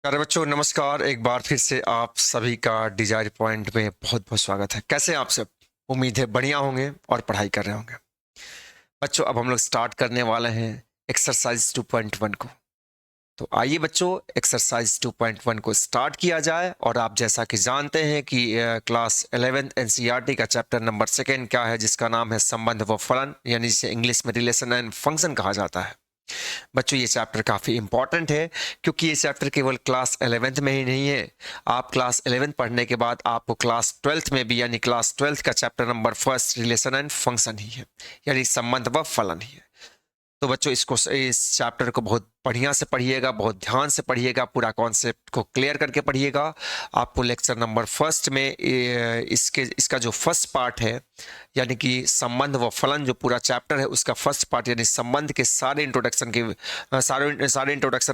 अरे बच्चों नमस्कार। एक बार फिर से आप सभी का डिजायर पॉइंट में बहुत बहुत स्वागत है। कैसे हैं आप सब? उम्मीद है बढ़िया होंगे और पढ़ाई कर रहे होंगे। बच्चों अब हम लोग स्टार्ट करने वाले हैं एक्सरसाइज 2.1 को। तो आइए बच्चों एक्सरसाइज 2.1 को स्टार्ट किया जाए। और आप जैसा कि जानते हैं कि क्लास 11th एनसीईआरटी का चैप्टर नंबर 2 क्या है, जिसका नाम है संबंध व फलन, यानी जिसे इंग्लिश में रिलेशन एंड फंक्शन कहा जाता है। बच्चों ये चैप्टर काफ़ी इंपॉर्टेंट है, क्योंकि ये चैप्टर केवल क्लास 11th में ही नहीं है। आप क्लास 11th पढ़ने के बाद आपको क्लास 12th में भी, यानी क्लास 12th का chapter number 1 relation and function ही है, यानी संबंध व फलन ही है। तो बच्चों इस चैप्टर को बहुत बढ़िया से पढ़िएगा, बहुत ध्यान से पढ़िएगा, पूरा कॉन्सेप्ट को क्लियर करके पढ़िएगा। आपको लेक्चर नंबर 1 में इसका जो फर्स्ट पार्ट है, यानी कि संबंध व फलन, जो पूरा चैप्टर है उसका फर्स्ट पार्ट, यानी संबंध के सारे इंट्रोडक्शन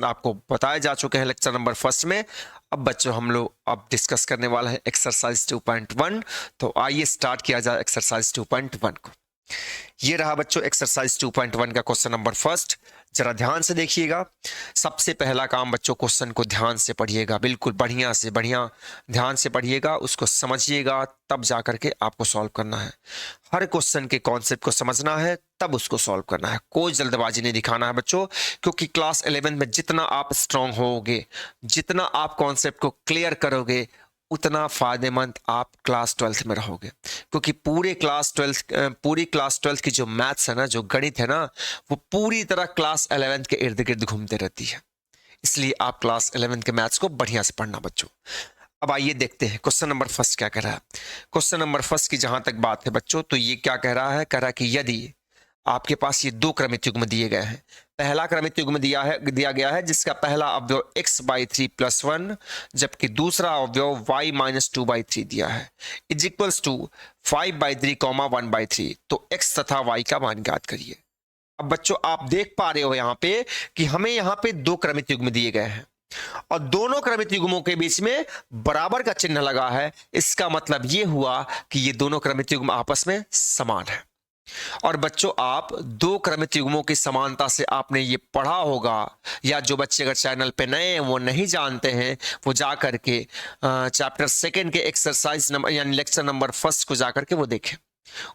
आपको बताए जा चुके हैं लेक्चर नंबर 1 में। अब बच्चों हम लोग अब डिस्कस करने वाला है एक्सरसाइज 2.1। तो आइए स्टार्ट किया जाए एक्सरसाइज 2.1 को। ये रहा बच्चों एक्सरसाइज 2.1 का क्वेश्चन नंबर 1। जरा ध्यान से देखिएगा। सबसे पहला काम बच्चों, क्वेश्चन को ध्यान से पढ़िएगा, बिल्कुल बढ़िया से बढ़िया ध्यान से पढ़िएगा, उसको समझिएगा, तब जा करके आपको सॉल्व करना है। हर क्वेश्चन के कॉन्सेप्ट को समझना है, तब उसको सॉल्व करना है। कोई जल्दबाजी नहीं दिखाना है बच्चों, क्योंकि क्लास 11 में जितना आप स्ट्रांग होगे, जितना आप कॉन्सेप्ट को क्लियर करोगे, उतना फायदेमंद आप क्लास 12th में रहोगे। क्योंकि पूरी क्लास 12th की जो मैथ्स है ना, जो गणित है ना, वो पूरी तरह क्लास 11th के इर्द गिर्द घूमते रहती है। इसलिए आप क्लास 11th के मैथ्स को बढ़िया से पढ़ना बच्चों। अब आइए देखते हैं क्वेश्चन नंबर 1 क्या कह रहा है। क्वेश्चन नंबर 1 की जहां तक बात है बच्चों, तो ये क्या कह रहा है कि यदि आपके पास ये दो क्रमित युग्म दिए गए हैं। पहला क्रमित युग्म दिया गया है जिसका पहला अवयव x/3 + 1, जबकि दूसरा अवयव y-2/3 दिया है, इज इक्वल्स टू 5/3, 1/3। तो x तथा y का मान ज्ञात करिए। अब बच्चों आप देख पा रहे हो यहाँ पे कि हमें यहाँ पे दो क्रमित युग्म दिए गए हैं और दोनों क्रमित युग्मों के बीच में बराबर का चिन्ह लगा है। इसका मतलब ये हुआ कि ये दोनों क्रमित युग्म आपस में समान है। और बच्चों आप दो क्रमित युग्मों की समानता से आपने ये पढ़ा होगा, या जो बच्चे अगर चैनल पे नए हैं वो नहीं जानते हैं, वो जा करके चैप्टर 2 के एक्सरसाइज नंबर यानी लेक्चर नंबर 1 को जाकर के वो देखें।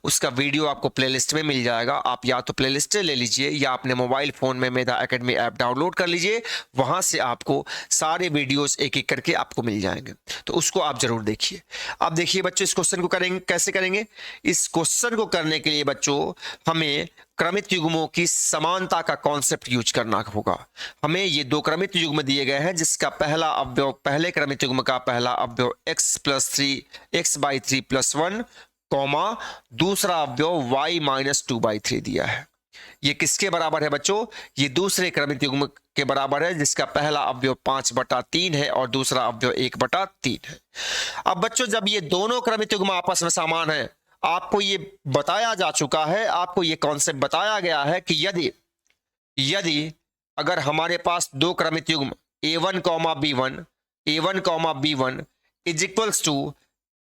उसका वीडियो आपको प्लेलिस्ट में मिल जाएगा। आप या तो प्लेलिस्ट ले लीजिए या अपने मोबाइल फोन में मेधा एकेडमी ऐप डाउनलोड कर लीजिए, वहां से आपको सारे वीडियोस एक एक करके आपको मिल जाएंगे। तो उसको आप जरूर देखिए। अब देखिए बच्चों, इस क्वेश्चन को करेंगे कैसे करेंगे। इस क्वेश्चन को करने के लिए बच्चों हमें क्रमित युग्मों की समानता का कॉन्सेप्ट यूज करना होगा। हमें ये दो क्रमित युग्म दिए गए हैं जिसका पहला अवयव, पहले क्रमित युग्म का पहला अवयव x/3 + 1, कॉमा दूसरा अवयव y-2/3 दिया है। ये किसके बराबर है बच्चों? ये दूसरे क्रमित युग्म के बराबर है जिसका पहला अवयव 5/3 है और दूसरा अवयव 1/3 है। अब बच्चों जब ये दोनों क्रमित युग्म आपस में समान है, आपको ये बताया जा चुका है, आपको ये कॉन्सेप्ट बताया गया है कि यदि अगर हमारे पास दो क्रमित युग्म a1, b1 is equals to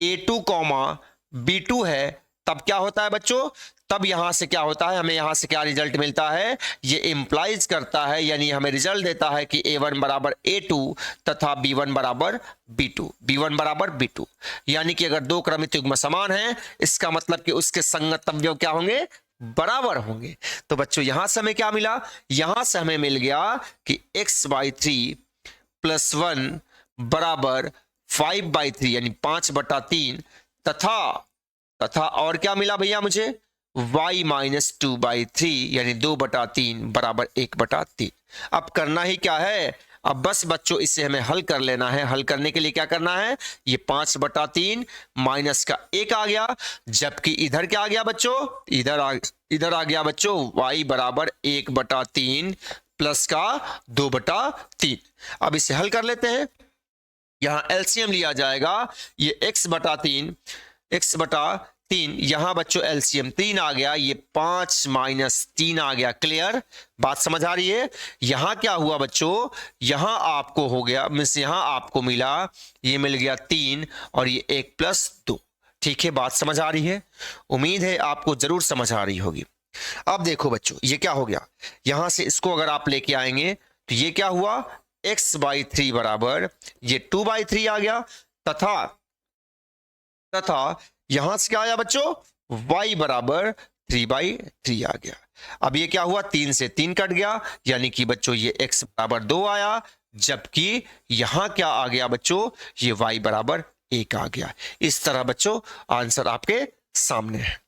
a2, b2 है, तब क्या होता है बच्चों? तब यहां से क्या होता है, हमें यहां से क्या रिजल्ट मिलता है? ये इंप्लाइज करता है, यानी हमें रिजल्ट देता है कि a1 बराबर a2 तथा b1 बराबर b2, यानी कि अगर दो क्रमित युग्म समान हैं, इसका मतलब कि उसके संगत अवयव क्या होंगे? बराबर होंगे। तो बच्चों यहां से हमें क्या मिला? यहां से हमें मिल गया कि x/3 + 1 बराबर 5/3 यानी 5/3 तथा और क्या मिला भैया मुझे? y-2/3 यानी 2/3 बराबर 1/3। अब करना ही क्या है? अब बस बच्चों इसे हमें हल कर लेना है। हल करने के लिए क्या करना है? ये 5/3 माइनस का 1 आ गया, जबकि इधर क्या आ गया बच्चों? इधर आ गया बच्चों y बराबर 1/3 प्लस का 2/3। अब इसे हल कर लेते हैं। यहां एलसीएम लिया जाएगा। ये x/3 यहां बच्चों एलसीएम 3 आ गया, ये 5 - 3 आ गया। क्लियर? बात समझ आ रही है? यहां क्या हुआ बच्चों? यहां आपको हो गया मींस यहां आपको मिला, ये मिल गया 3 और ये 1 + 2। ठीक है, बात समझ आ रही है? उम्मीद है आपको जरूर समझ आ रही होगी। अब देखो बच्चों ये क्या हो गया, यहां से इसको अगर आप लेके आएंगे तो ये क्या हुआ? x बाई 3 बराबर ये 2 बाई 3 आ गया, तथा यहां से क्या आया बच्चों, y बराबर 3 बाई 3 आ गया। अब ये क्या हुआ, 3 से 3 कट गया, यानी कि बच्चों ये x बराबर 2 आया, जबकि यहां क्या आ गया बच्चों, ये y बराबर 1 आ गया। इस तरह बच्चों आंसर आपके सामने है।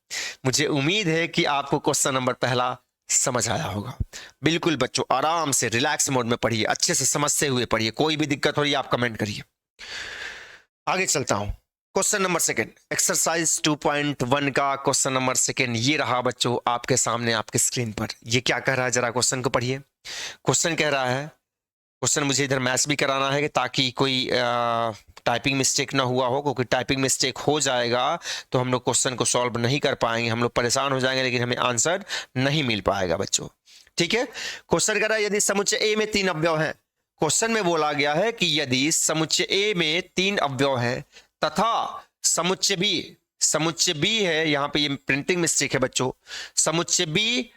मुझे उम्मीद है कि आपको क्वेश्चन नंबर पहला समझ आया होगा। बिल्कुल बच्चों आराम से रिलैक्स मोड में पढ़िए, अच्छे से समझते हुए पढ़िए, कोई भी दिक्कत हो रही है आप कमेंट करिए। आगे चलता हूं, क्वेश्चन नंबर सेकंड, एक्सरसाइज 2.1 का क्वेश्चन नंबर सेकंड ये रहा बच्चों आपके सामने आपके स्क्रीन पर। ये क्या कह रहा है, जरा क्वेश्चन को पढ़िए। क्वेश्चन कह रहा है, क्वेश्चन मुझे इधर मैथ्स भी कराना है ताकि कोई टाइपिंग मिस्टेक ना हुआ हो, क्योंकि टाइपिंग मिस्टेक हो जाएगा तो हम लोग क्वेश्चन को सॉल्व नहीं कर पाएंगे, हम लोग परेशान हो जाएंगे, लेकिन हमें आंसर नहीं मिल पाएगा बच्चों। ठीक है, क्वेश्चन कह रहा है यदि समुच्चय ए में 3 अवयव हैं, क्वेश्चन में बोला गया है कि यदि समुच्चय ए में 3 अवयव हैं तथा समुच्चय बी है, यहां पे ये प्रिंटिंग मिस्टेक है बच्चों, समुच्चय बी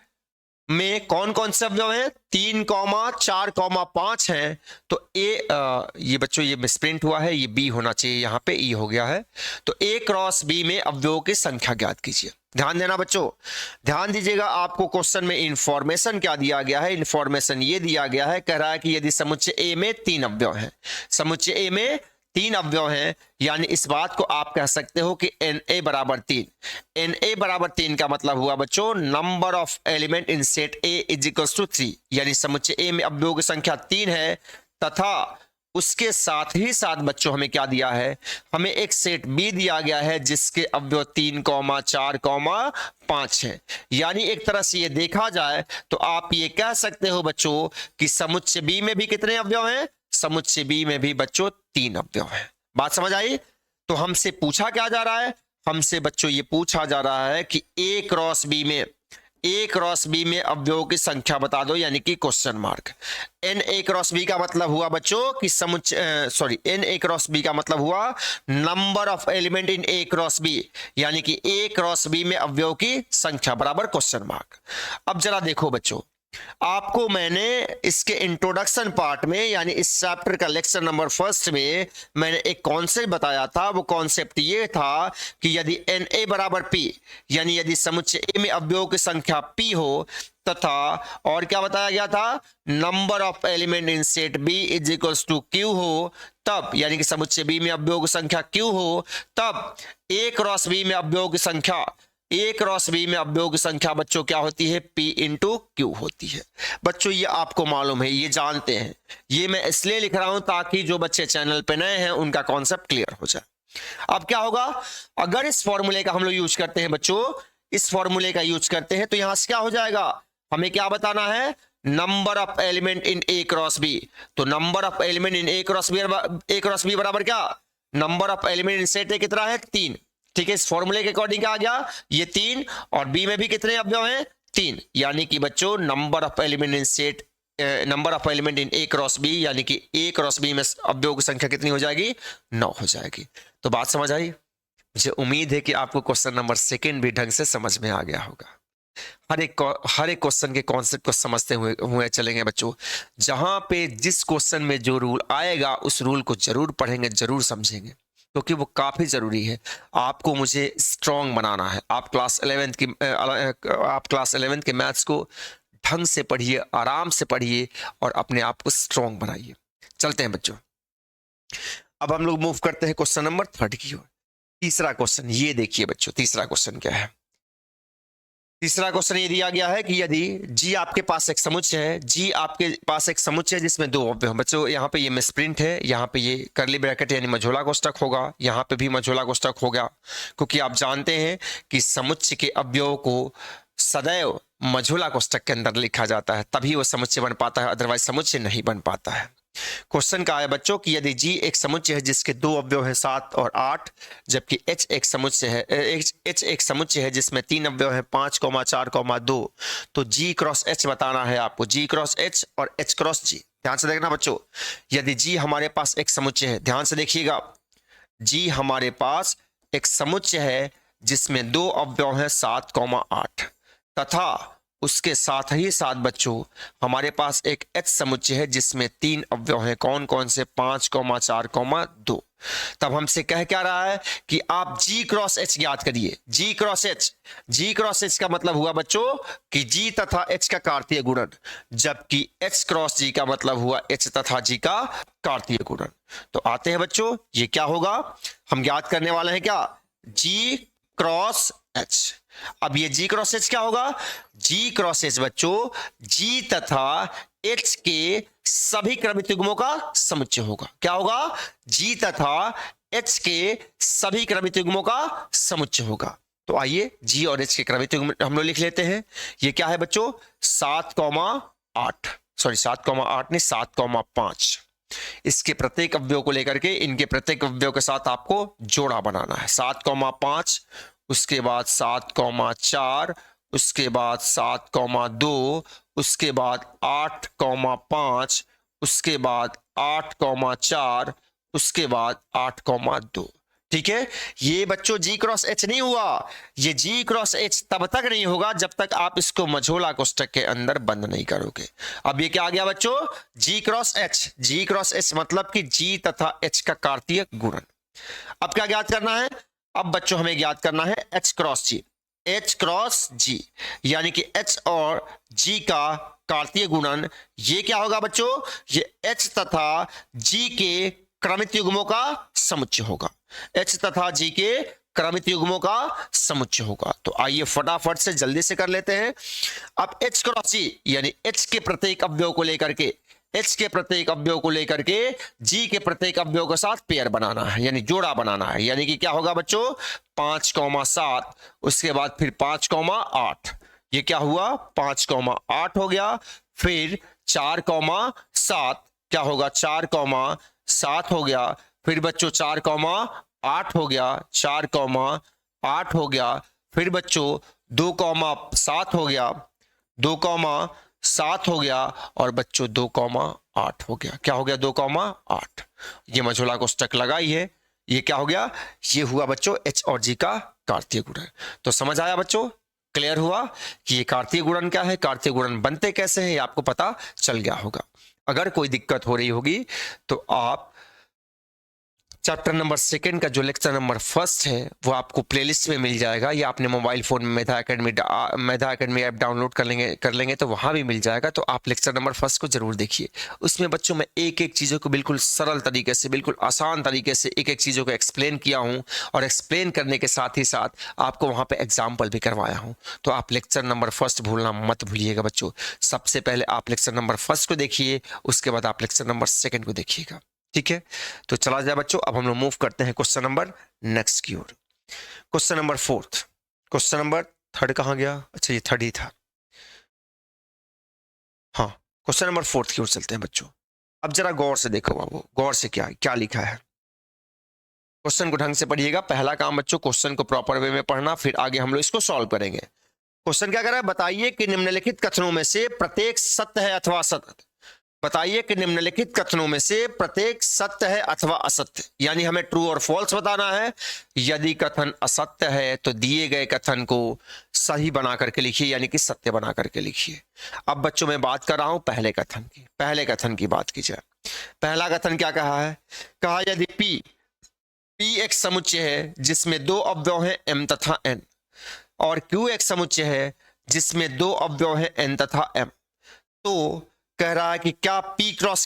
में कौन कौन से अवयव हैं, 3, 4, 5 हैं, तो ये बच्चों ये मिसप्रिंट हुआ है, ये बी होना चाहिए, यहां पे ई हो गया है। तो ए क्रॉस बी में अवयवों की संख्या ज्ञात कीजिए। ध्यान देना बच्चों, ध्यान दीजिएगा, आपको क्वेश्चन में इंफॉर्मेशन क्या दिया गया है, इंफॉर्मेशन ये दिया गया है, कह रहा है कि यदि समुच्चय ए में 3 अवयव हैं, समुच्चय ए में 3 अवयव हैं, यानी इस बात को आप कह सकते हो कि Na बराबर 3। Na बराबर 3 का मतलब हुआ बच्चों number of element in set A is equals to 3, यानी समुच्चय A में अवयवों की संख्या 3 है, तथा उसके साथ ही साथ बच्चों हमें क्या दिया है, हमें एक सेट B दिया गया है जिसके अवयव 3, 4, 5 हैं। यानी एक तरह से ये देखा जाए तो आप ये कह सकते हो बच्चों कि समुच्चय B में भी कितने अवयव हैं, समुच्चय बी में भी बच्चों 3 अवयव हैं। बात समझ आई? तो हमसे पूछा क्या जा रहा है, हमसे बच्चों ये पूछा जा रहा है कि ए क्रॉस बी में अवयवों की संख्या बता दो, यानी कि question mark. N A cross B का मतलब हुआ बच्चों कि एन ए क्रॉस बी का मतलब हुआ number of element in A cross B, यानी कि ए क्रॉस बी में अवयवों की संख्या बराबर क्वेश्चन मार्क। अब जरा देखो बच्चों, आपको मैंने इसके इंट्रोडक्शन पार्ट में, यानी इस चैप्टर का लेक्चर नंबर 1 में मैंने एक कॉन्सेप्ट बताया था। वो कॉन्सेप्ट ये था कि यदि Na बराबर P, यानी यदि समुच्चय A में अवयवों की संख्या P हो, तथा और क्या बताया गया था, number of element in set B is equals to Q हो, तब यानी कि समुच्चय B में अवयवों की संख्या Q हो, तब A क्रॉस B में अवयवों की संख्या अवयवों की संख्या बच्चों क्या होती है, P इंटू Q होती है। बच्चों ये आपको मालूम है, ये जानते हैं, ये मैं इसलिए लिख रहा हूं ताकि जो बच्चे चैनल पे नए हैं उनका कॉन्सेप्ट क्लियर हो जाए। अब क्या होगा, अगर इस फॉर्मूले का हम लोग यूज करते हैं बच्चों, इस फॉर्मूले का यूज करते हैं तो यहां से क्या हो जाएगा, हमें क्या बताना है, number of element in A cross B. तो number of element in A cross B बराबर क्या, number of element in set A कितना है, 3। ठीक है, इस फॉर्मूले के अकॉर्डिंग क्या आ गया, ये 3, और बी में भी कितने अवयव हैं, 3, यानी कि बच्चों number of element in A cross B, यानी कि ए क्रॉस बी में अवयवों की संख्या कितनी हो जाएगी, 9 हो जाएगी। तो बात समझ आई? मुझे उम्मीद है कि आपको क्वेश्चन नंबर 2 भी ढंग से समझ में आ गया होगा। हर एक क्वेश्चन के कॉन्सेप्ट को समझते हुए चलेंगे बच्चों। जहां पे जिस क्वेश्चन में जो रूल आएगा उस रूल को जरूर पढ़ेंगे, जरूर समझेंगे, क्योंकि वो काफी जरूरी है। आपको मुझे स्ट्रांग बनाना है। आप क्लास 11th के मैथ्स को ढंग से पढ़िए, आराम से पढ़िए और अपने आप को स्ट्रांग बनाइए। चलते हैं बच्चों, अब हम लोग मूव करते हैं क्वेश्चन नंबर 3 की ओर। तीसरा क्वेश्चन ये देखिए बच्चों, तीसरा क्वेश्चन क्या है। तीसरा क्वेश्चन ये दिया गया है कि यदि G आपके पास एक समुच्चय है, G आपके पास एक समुच्चय है जिसमें 2 अवयव हैं। बच्चों यहाँ पे ये मिसप्रिंट है, यहाँ पे ये कर्ली ब्रैकेट यानी मझोला कोष्ठक होगा, यहाँ पे भी मझोला कोष्ठक होगा, क्योंकि आप जानते हैं कि समुच्चय के अवयव को सदैव मझोला कोष्ठक के अंदर लिखा जाता है, तभी वो समुच्चय बन पाता है, अदरवाइज समुच्चय नहीं बन पाता है। क्वेश्चन का है बच्चों कि यदि G एक समुच्चय है जिसके 2 अवयव हैं 7 और 8, जबकि H एक समुच्चय है जिसमें 3 अवयव हैं 5, 4, 2, तो G क्रॉस H बताना है आपको, G क्रॉस H और H क्रॉस G। ध्यान से देखना बच्चों, यदि G हमारे पास एक समुच्चय है, ध्यान से देखिएगा, G हमारे पास एक समुच्चय है जिसमें 2 अवयव हैं 7, 8, तथा उसके साथ ही साथ बच्चों हमारे पास एक H समुच्चय है जिसमें 3 अवयव हैं। कौन कौन से? 5, 4, 2। तब हमसे कह क्या रहा है कि आप G क्रॉस H ज्ञात करिए। G cross H, G cross H का मतलब हुआ बच्चों कि G तथा H का कार्तीय गुणन, जबकि H क्रॉस G का मतलब हुआ H तथा G का कार्तीय गुणन। तो आते हैं बच्चों, ये क्या होगा? हम ज्ञात करने वाले हैं क्या? G cross H। अब ये G क्रॉस H क्या होगा? G क्रॉस H बच्चों G तथा H के सभी क्रमिक युग्मों का समुच्चय होगा। क्या होगा? G तथा H के सभी क्रमिक युग्मों का समुच्चय होगा। तो आइए G और H के क्रमिक युग्म हम लोग लिख लेते हैं। ये क्या है बच्चों? 7,8 सॉरी 7,8 नहीं 7,5। इसके प्रत्येक अवयव को लेकर के इनके प्रत्येक अवयव के साथ आपको जोड़ा बनाना है। 7,5, उसके बाद 7,4, उसके बाद 7,2, उसके बाद 8,5, उसके बाद 8,4, उसके बाद 8,2। ठीक है, ये बच्चों G क्रॉस H नहीं हुआ। ये G क्रॉस H तब तक नहीं होगा जब तक आप इसको मझोला कोष्ठक के अंदर बंद नहीं करोगे। अब ये क्या आ गया बच्चों? G cross H। G cross H मतलब कि G तथा H का कार्तीय गुणन। अब क्या ज्ञात करना है? अब बच्चों हमें ज्ञात करना है H cross G। H cross G यानी कि H और G का कार्तीय गुणन। ये क्या होगा बच्चों? ये H तथा G के क्रमिक युग्मों का समुच्चय होगा। H तथा G के क्रमिक युग्मों का समुच्चय होगा। तो आइए फटाफट से जल्दी से कर लेते हैं। अब H क्रॉस G यानी H के प्रत्येक अवयव को लेकर के H के प्रत्येक अवयव को लेकर के G के प्रत्येक अवयव के साथ पेयर बनाना है, यानी जोड़ा बनाना है। यानी कि क्या होगा बच्चों? 5,7, उसके बाद फिर 5,8। ये क्या हुआ? 5,8 हो गया। फिर 4,7 क्या होगा? 4,7 हो गया। फिर बच्चों 4,8 हो गया, 4,8 हो गया। फिर बच्चों 2,7 हो गया, 2,7 हो गया। और बच्चों 2,8 हो गया। क्या हो गया? 2,8। ये मझोला कोष्ठक लगाई है। ये क्या हो गया? ये हुआ बच्चों H और G का कार्तीय गुणन। तो समझ आया बच्चों? क्लियर हुआ कि ये कार्तीय गुणन क्या है, कार्तीय गुणन बनते कैसे हैं, ये आपको पता चल गया होगा। अगर कोई दिक्कत हो रही होगी तो आप चैप्टर नंबर 2 का जो लेक्चर नंबर 1 है वो आपको प्लेलिस्ट में मिल जाएगा, या अपने मोबाइल फोन में मेधा एकेडमी ऐप डाउनलोड कर लेंगे तो वहाँ भी मिल जाएगा। तो आप लेक्चर नंबर 1 को जरूर देखिए। उसमें बच्चों मैं एक एक चीज़ों को बिल्कुल सरल तरीके से, बिल्कुल आसान तरीके से एक एक चीज़ों को एक्सप्लेन किया हूँ, और एक्सप्लेन करने के साथ ही साथ आपको वहाँ पर एग्जाम्पल भी करवाया हूँ। तो आप लेक्चर नंबर 1 भूलना मत भूलिएगा बच्चों। सबसे पहले आप लेक्चर नंबर 1 को देखिए, उसके बाद आप लेक्चर नंबर 2 को देखिएगा। ठीक है, तो चला जाए बच्चों। अब हम लोग मूव करते हैं क्वेश्चन नंबर नेक्स्ट की ओर। Question number 4। क्वेश्चन नंबर 3 कहाँ गया? अच्छा, ये 3 ही था। हाँ, क्वेश्चन नंबर 4 की ओर चलते हैं बच्चों। अब जरा गौर से देखो बाबू, गौर से क्या क्या लिखा है। क्वेश्चन को ढंग से पढ़िएगा। पहला काम बच्चों क्वेश्चन को प्रॉपर वे में पढ़ना, फिर आगे हम लोग इसको सॉल्व करेंगे। क्वेश्चन क्या कर रहा है? बताइए कि निम्नलिखित कथनों में से प्रत्येक सत्य है अथवा असत्य। बताइए कि निम्नलिखित कथनों में से प्रत्येक सत्य है अथवा असत्य, यानी हमें ट्रू और फॉल्स बताना है। यदि कथन असत्य है तो दिए गए कथन को सही बना करके लिखिए, यानी कि सत्य बना करके लिखिए। अब बच्चों मैं बात कर रहा हूं पहले कथन की। पहले कथन की बात की जाए। पहला कथन क्या कहा है? कहा यदि P एक समुच्चय है जिसमें 2 अवयव हैं M तथा N, और Q एक समुच्चय है जिसमें 2 अवयव हैं N तथा M, तो कह रहा है कि क्या P क्रॉस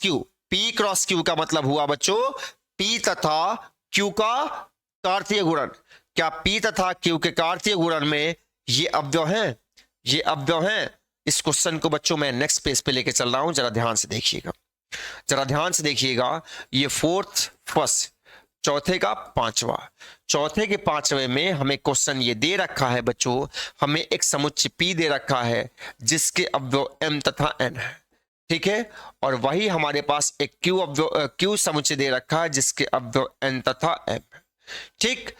Q का मतलब हुआ बच्चों P तथा Q का कार्तीय गुणन। क्या P तथा Q के कार्तीय गुणन में ये अवयव हैं? ये अवयव हैं। इस क्वेश्चन को बच्चों मैं नेक्स्ट पेज पे लेके चल रहा हूं, जरा ध्यान से देखिएगा, जरा ध्यान से देखिएगा। ये 4th फर्स्ट, चौथे का 5वां, चौथे के 5वें में हमें क्वेश्चन ये दे रखा है बच्चों, हमें एक समुच्चय P दे रखा है जिसके अवयव M तथा N है। ठीक है, और वही हमारे पास एक Q समुच्चय दे रखा है जिसके अवयव N तथा M। ठीक,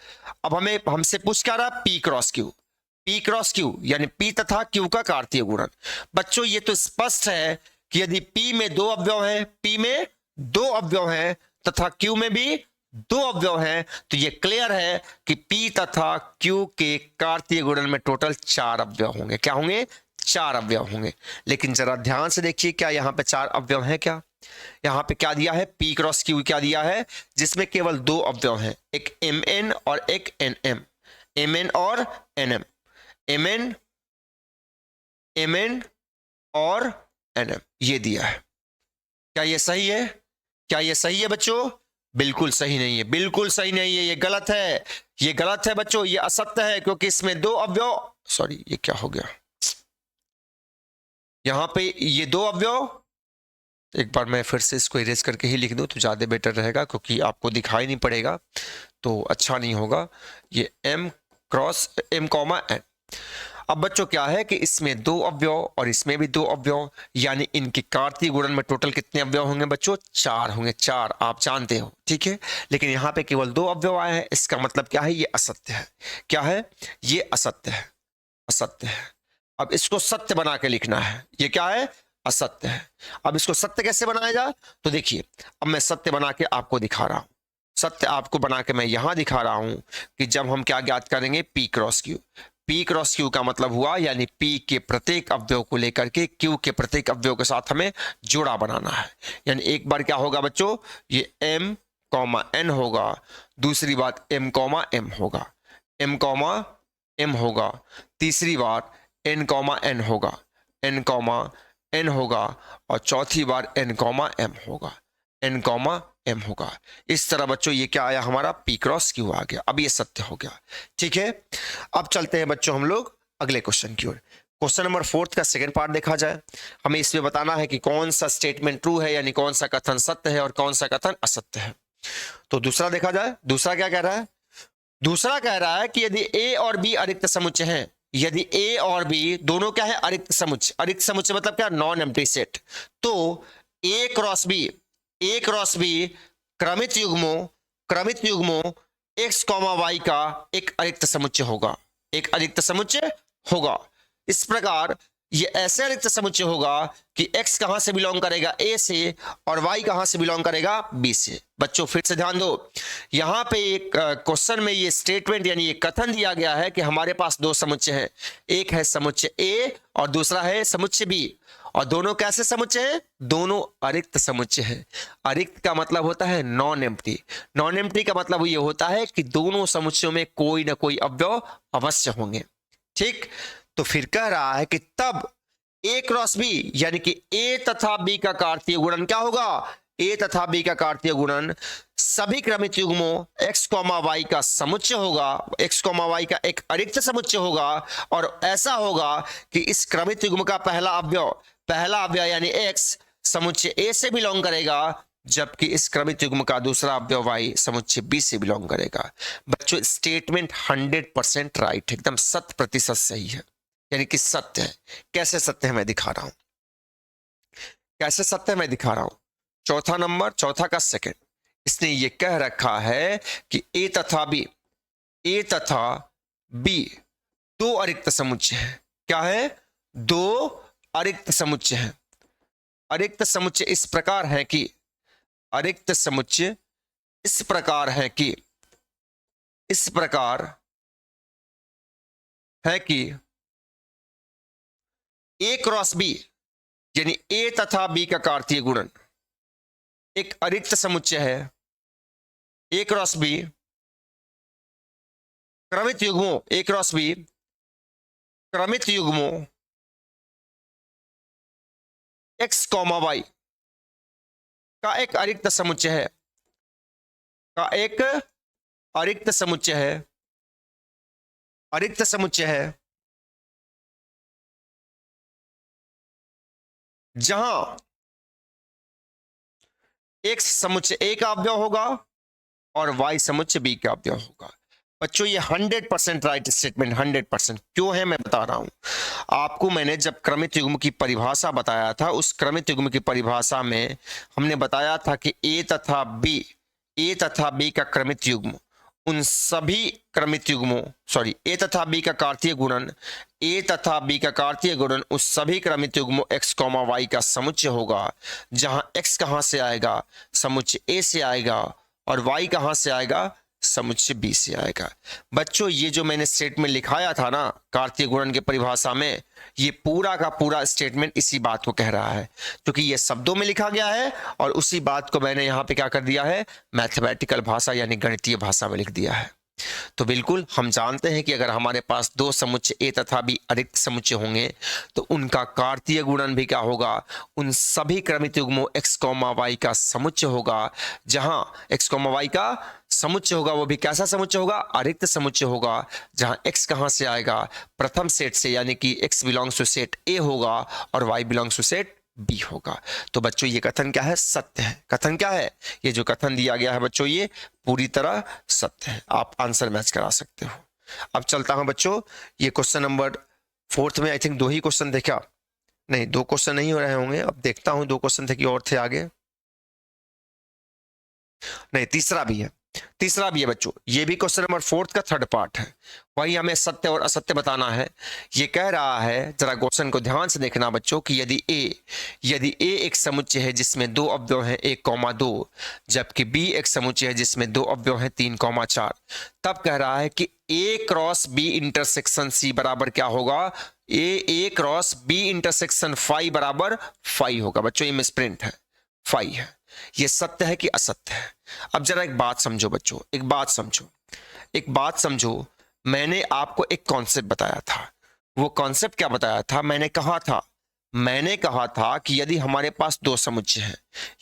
अब हमसे पूछ क्या रहा? P क्रॉस Q यानी P तथा Q का कार्तीय गुणन। बच्चों ये तो स्पष्ट है कि यदि P में 2 अवयव हैं, P में 2 अवयव हैं तथा Q में भी 2 अवयव हैं, तो ये क्लियर है कि P तथा Q के कार्तीय गुणन में टोटल 4 अवयव होंगे। क्या होंगे? 4 अवयव होंगे। लेकिन जरा ध्यान से देखिए, क्या यहाँ पे 4 अवयव हैं? क्या यहाँ पे क्या दिया है? P क्रॉस Q क्या दिया है, जिसमें केवल 2 अवयव हैं, एक Mn और एक Nm, Mn और Nm, Mn और Nm, ये दिया है। क्या ये सही है? क्या ये सही है बच्चों? बिल्कुल सही नहीं है, बिल्कुल सही नहीं है, ये गलत है, ये गलत है बच्चों, ये असत्य है, क्योंकि इसमें 2 अवयव, सॉरी ये क्या हो गया, यहां पे ये 2 अवयव, एक बार मैं फिर से इसको इरेज करके ही लिख दूं तो ज्यादा बेटर रहेगा, क्योंकि आपको दिखाई नहीं पड़ेगा तो अच्छा नहीं होगा। ये M cross M comma N। अब बच्चों क्या है कि इसमें 2 अवयव और इसमें भी 2 अवयव, यानी इनके कार्तीय गुणन में टोटल कितने अवयव होंगे बच्चों? 4 होंगे, 4 आप जानते हो, ठीक है। लेकिन यहाँ पे केवल 2 अवयव आए हैं, इसका मतलब क्या है? ये असत्य है। क्या है? ये असत्य है, असत्य है। अब इसको सत्य बना के लिखना है, ये क्या है? असत्य है। अब इसको सत्य कैसे बनाया जाए? तो देखिए, अब मैं सत्य बना के आपको दिखा रहा हूं, सत्य आपको बना के मैं यहां दिखा रहा हूं कि जब हम क्या ज्ञात करेंगे? P cross Q। P cross Q का मतलब हुआ, यानी P के प्रत्येक अवयव को लेकर के Q के प्रत्येक अवयव के साथ हमें जोड़ा बनाना है। यानी एक बार क्या होगा बच्चों? ये M कॉमा N होगा, दूसरी बार M कॉमा M होगा, M कॉमा M होगा, तीसरी बार N कॉमा N होगा, N कॉमा N होगा, और चौथी बार N कॉमा M होगा, N कॉमा M होगा। इस तरह बच्चों ये क्या आया? हमारा P क्रॉस Q आ गया। अब ये सत्य हो गया, ठीक है। अब चलते हैं बच्चों हम लोग अगले क्वेश्चन की ओर। क्वेश्चन नंबर 4 का सेकंड पार्ट देखा जाए। हमें इसमें बताना है कि कौन सा स्टेटमेंट ट्रू है, यानी कौन सा कथन सत्य है और कौन सा कथन असत्य है। तो दूसरा देखा जाए, दूसरा क्या कह रहा है? दूसरा कह रहा है कि यदि A और B अरिक्त समुच्चय हैं, यदि A और B दोनों क्या है? अरिक्त समुच्चय। अरिक्त समुच्चय मतलब क्या? Non empty set. तो A cross B, A cross B क्रमित युग्मों x, y का एक अरिक्त समुच्चय होगा, एक अरिक्त समुच्चय होगा। इस प्रकार ये ऐसे अरिक्त समुच्चय होगा कि x कहां से बिलोंग करेगा? A से, और y कहां से बिलोंग करेगा? B से। बच्चों फिर से ध्यान दो, यहां पे एक क्वेश्चन में ये स्टेटमेंट यानी ये कथन दिया गया है कि हमारे पास 2 समुच्चय हैं, एक है समुच्चय A और दूसरा है समुच्चय B, और दोनों कैसे समुच्चय हैं? दोनों अरिक्त समुच्चय हैं। अरिक्त का मतलब होता है नॉन एम्प्टी, नॉन एम्प्टी का मतलब ये होता है कि दोनों समुच्चयों में कोई ना कोई अवयव अवश्य होंगे, ठीक। तो फिर कह रहा है कि तब A क्रॉस B, यानी कि A तथा B का कार्तीय गुणन क्या होगा? A तथा B का कार्तीय गुणन सभी क्रमित युग्मों x, y का समुच्चय होगा, x, y का एक अरिक्त समुच्चय होगा, और ऐसा होगा कि इस क्रमित युग्म का पहला अवयव यानी x समुच्चय A से बिलोंग करेगा, जबकि इस क्रमित युग्म का दूसरा अवयव y समुच्चय B से बिलोंग करेगा। बच्चों स्टेटमेंट 100% राइट, एकदम 100% सही है, यानी कि सत्य है। कैसे सत्य है मैं दिखा रहा हूं, कैसे सत्य है मैं दिखा रहा हूं। चौथा नंबर, चौथा का सेकंड, इसने ये कह रखा है कि A तथा B 2 अरिक्त समुच्चय है। क्या है? 2 अरिक्त समुच्चय है। अरिक्त समुच्चय इस प्रकार है कि A क्रॉस B, यानी A तथा B का कार्तीय गुणन एक अरिक्त समुच्चय है। A cross B क्रमित युग्मों, A cross B क्रमित युग्मों x, y का एक अरिक्त समुच्चय है, अरिक्त समुच्चय है, जहां x समुच्चय A का अवयव होगा और y समुच्चय B का अवयव होगा। बच्चों ये 100% राइट स्टेटमेंट, 100%। क्यों है मैं बता रहा हूं आपको। मैंने जब क्रमित युग्म की परिभाषा बताया था, उस क्रमित युग्म की परिभाषा में हमने बताया था कि A तथा B का क्रमित युग्म उन सभी क्रमित युग्मों, A तथा B का कार्तीय गुणन उस सभी क्रमित युग्मों x, y का समुच्चय होगा, जहां x कहां से आएगा? समुच्चय A से आएगा, और y कहां से आएगा? समुच्चय बी से आएगा। बच्चों ये जो मैंने स्टेटमेंट लिखाया था ना कार्तीय गुणन के परिभाषा में, ये पूरा का पूरा स्टेटमेंट इसी बात को कह रहा है, क्योंकि ये शब्दों में लिखा गया है और उसी बात को मैंने यहाँ पे क्या कर दिया है, मैथमेटिकल भाषा यानी गणितीय भाषा में लिख दिया है। तो बिल्कुल हम जानते हैं कि अगर हमारे पास दो समुच्चय ए तथा बी अरिक्त समुच्चय होंगे तो उनका कार्तीय गुणन भी क्या होगा, उन सभी क्रमित युग्मों x, y का समुच्चय होगा। जहां x, y का समुच्चय होगा वो भी कैसा समुच्चय होगा, अरिक्त समुच्चय होगा। जहां x कहां से आएगा, प्रथम सेट से, यानी कि x belongs to set A होगा और y belongs to set B होगा। तो बच्चों ये कथन क्या है, सत्य है। कथन क्या है, ये जो कथन दिया गया है बच्चों ये पूरी तरह सत्य है। आप आंसर मैच करा सकते हो। अब चलता हूं बच्चों, ये क्वेश्चन नंबर 4 में आई थिंक 2 ही क्वेश्चन थे क्या, नहीं 2 क्वेश्चन नहीं हो रहे होंगे। अब देखता हूं 2 क्वेश्चन थे कि और थे आगे, नहीं तीसरा भी है, तीसरा भी है बच्चों। ये भी क्वेश्चन नंबर 4 का थर्ड पार्ट है। वही हमें सत्य और असत्य बताना है। ये कह रहा है, जरा क्वेश्चन को ध्यान से देखना बच्चों, कि यदि ए एक समुच्चय है जिसमें दो अवयव हैं 1,2, जबकि बी एक समुच्चय है जिसमें दो अवयव हैं 3,4, तब कह रहा है कि A cross B intersection C बराबर क्या होगा, ए क्रॉस बी इंटरसेक्शन फाई बराबर फाई होगा। बच्चों ये मिसप्रिंट है, फाई है। ये सत्य है कि असत्य है। अब जरा एक बात समझो बच्चों, एक बात समझो। मैंने आपको एक कॉन्सेप्ट बताया था। वो कॉन्सेप्ट क्या बताया था, मैंने कहा था कि यदि हमारे पास दो समुच्चय हैं,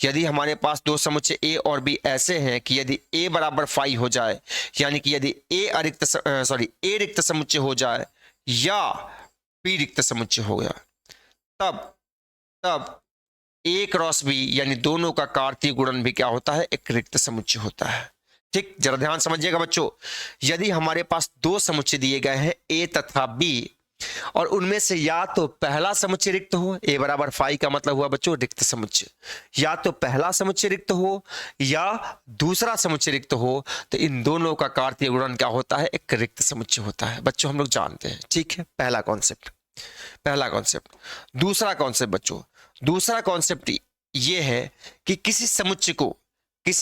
यदि हमारे पास दो समुच्चय ए और बी ऐसे हैं कि यदि ए बराबर फाई हो जाए, यानी कि यदि ए रिक्त समुच्चय हो जाए या बी रिक्त समुच्चय हो गया, तब ए क्रॉस बी यानी दोनों का कार्तीय गुणन भी क्या होता है, एक रिक्त समुच्चय होता है। ठीक, जरा ध्यान समझिएगा बच्चों। यदि हमारे पास दो समुच्चय दिए गए हैं ए तथा बी, और उनमें से या तो पहला समुच्चय रिक्त हो, ए बराबर फाई का मतलब हुआ बच्चों रिक्त समुच्चय, या तो पहला समुच्चय रिक्त हो या दूसरा समुच्चय रिक्त हो, तो इन दोनों का कार्तीय गुणन क्या होता है, एक रिक्त समुच्चय होता है। बच्चों हम लोग जानते हैं, ठीक है, पहला कॉन्सेप्ट। दूसरा कॉन्सेप्ट ये है कि किसी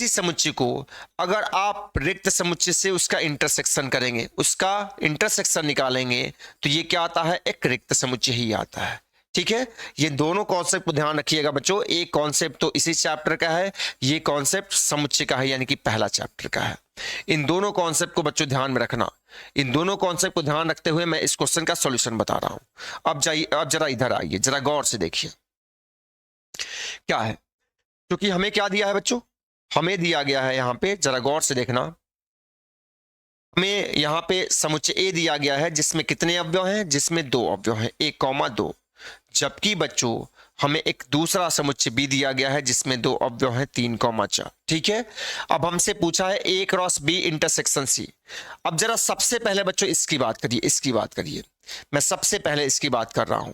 समुच्चय को अगर आप रिक्त समुच्चय से उसका इंटरसेक्शन करेंगे, उसका इंटरसेक्शन निकालेंगे, तो ये क्या आता है, एक रिक्त समुच्चय ही आता है। ठीक है, ये दोनों कॉन्सेप्ट को ध्यान रखिएगा बच्चों। एक कॉन्सेप्ट तो इसी चैप्टर का है, ये कॉन्सेप्ट समुच्चय का है, यानी कि पहला चैप्टर का है। इन दोनों कॉन्सेप्ट को बच्चों ध्यान में रखना। इन दोनों कॉन्सेप्ट को ध्यान रखते हुए मैं इस क्वेश्चन का सॉल्यूशन बता रहा हूं। अब जरा इधर आइए, जरा गौर से देखिए क्या है, क्योंकि हमें क्या दिया है बच्चों, हमें दिया गया है यहां पे, जरा गौर से देखना, हमें यहां पे समुच्चय ए दिया गया है जिसमें कितने अवयव हैं, जिसमें दो अवयव हैं 1,2, जबकि बच्चों हमें एक दूसरा समुच्चय बी दिया गया है जिसमें दो अवयव हैं 3,4। ठीक है, अब हमसे पूछा है ए क्रॉस बी इंटरसेक्शन सी। अब जरा सबसे पहले बच्चों इसकी बात करिए, मैं सबसे पहले इसकी बात कर रहा हूं,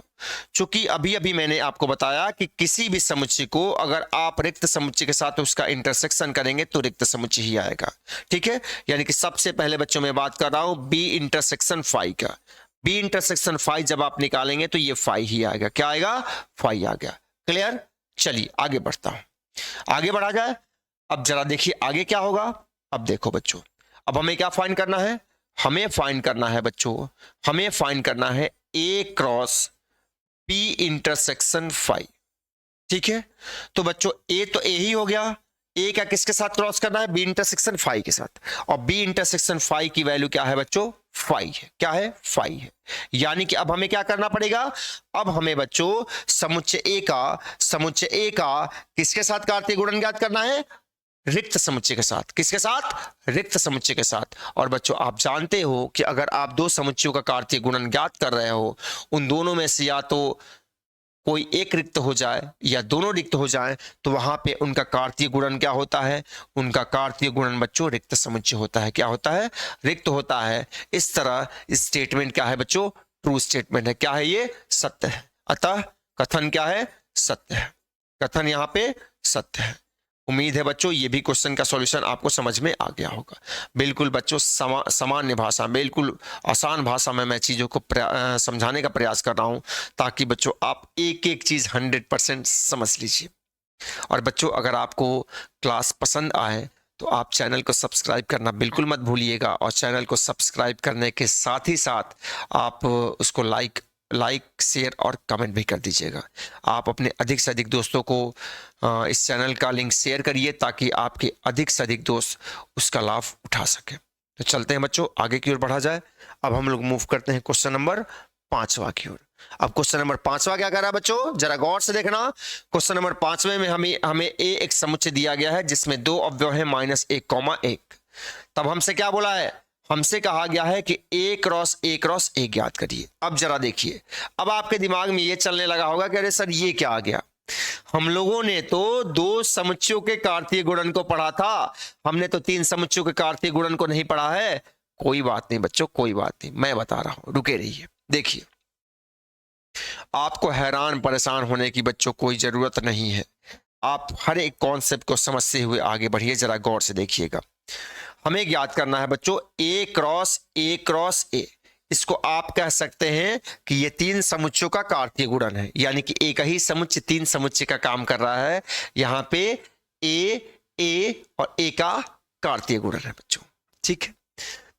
क्योंकि अभी मैंने आपको बताया कि किसी भी समुच्चय को अगर आप रिक्त समुच्चय के साथ उसका इंटरसेक्शन करेंगे तो रिक्त समुच्चय ही आएगा। ठीक है, यानी कि सबसे पहले बच्चों मैं बात कर रहा हूं बी इंटरसेक्शन फाई का। बी इंटरसेक्शन फाई जब आप निकालेंगे तो ये फाई ही आएगा। क्या आएगा, फाई आ गया। क्लियर, चलिए आगे बढ़ता हूं, आगे बढ़ा जाए। अब जरा देखिए आगे क्या होगा। अब देखो बच्चों, अब हमें क्या फाइंड करना है, हमें फाइंड करना है ए क्रॉस बी इंटरसेक्शन फाई। ठीक है, तो बच्चों ए तो ए ही हो गया, ए क्या किसके साथ क्रॉस करना है, बी इंटरसेक्शन फाई के साथ, और बी इंटरसेक्शन फाई की वैल्यू क्या है बच्चों, फाई है। क्या है, फाई है। यानी कि अब हमें क्या करना पड़ेगा, अब हमें बच्चों समुच्चय ए का किसके साथ कार्तीय गुणन ज्ञात करना है, रिक्त समुच्चय के साथ। किसके साथ, रिक्त समुच्चय के साथ। और बच्चों आप जानते हो कि अगर आप दो समुच्चयों का कार्तीय गुणन ज्ञात कर रहे हो, उन दोनों में से या तो कोई एक रिक्त हो जाए या दोनों रिक्त हो जाए, तो वहां पे उनका कार्तीय गुणन क्या होता है, उनका कार्तीय गुणन बच्चों रिक्त समुच्चय होता है। क्या होता है, रिक्त होता है। इस तरह स्टेटमेंट क्या है बच्चों, ट्रू स्टेटमेंट है। क्या है, ये सत्य है। अतः कथन क्या है, सत्य है। कथन यहां पे सत्य है। उम्मीद है बच्चों ये भी क्वेश्चन का सॉल्यूशन आपको समझ में आ गया होगा। बिल्कुल बच्चों सामान्य भाषा, बिल्कुल आसान भाषा में मैं चीज़ों को समझाने का प्रयास कर रहा हूं, ताकि बच्चों आप एक एक चीज़ 100% समझ लीजिए। और बच्चों अगर आपको क्लास पसंद आए तो आप चैनल को सब्सक्राइब करना बिल्कुल मत भूलिएगा, और चैनल को सब्सक्राइब करने के साथ ही साथ आप उसको लाइक शेयर और कमेंट भी कर दीजिएगा। आप अपने अधिक से अधिक दोस्तों को इस चैनल का लिंक शेयर करिए ताकि आपके अधिक से अधिक दोस्त उसका लाभ उठा सकें। तो चलते हैं बच्चों, आगे की ओर बढ़ा जाए। अब हम लोग मूव करते हैं क्वेश्चन नंबर 5वां की ओर। अब क्वेश्चन नंबर 5वां क्या कर रहा है बच्चों, जरा गौर से देखना। क्वेश्चन नंबर 5वें में हमें ए एक समुच्चय दिया गया है जिसमें 2 अवयव है -1, तब हमसे क्या बोला है, हमसे कहा गया है कि a क्रॉस a ज्ञात करिए। अब जरा देखिए, अब आपके दिमाग में ये चलने लगा होगा कि अरे सर ये क्या आ गया, हम लोगों ने तो 2 समुच्चयों के कार्तीय गुणन को पढ़ा था, हमने तो 3 समुच्चयों के कार्तीय गुणन को नहीं पढ़ा है। कोई बात नहीं बच्चों, कोई बात नहीं, मैं बता रहा हूं, रुके रहिए। देखिए, आपको हैरान परेशान होने की बच्चों कोई जरूरत नहीं है। आप हर एक कॉन्सेप्ट को समझते हुए आगे बढ़िए, जरा गौर से देखिएगा। हमें ज्ञात करना है बच्चों a क्रॉस a। इसको आप कह सकते हैं कि ये 3 समुच्चयों का कार्तीय गुणन है, यानी कि एक ही समुच्चय 3 समुच्चय का काम कर रहा है। यहां पे a और a का कार्तीय गुणन है बच्चों, ठीक है।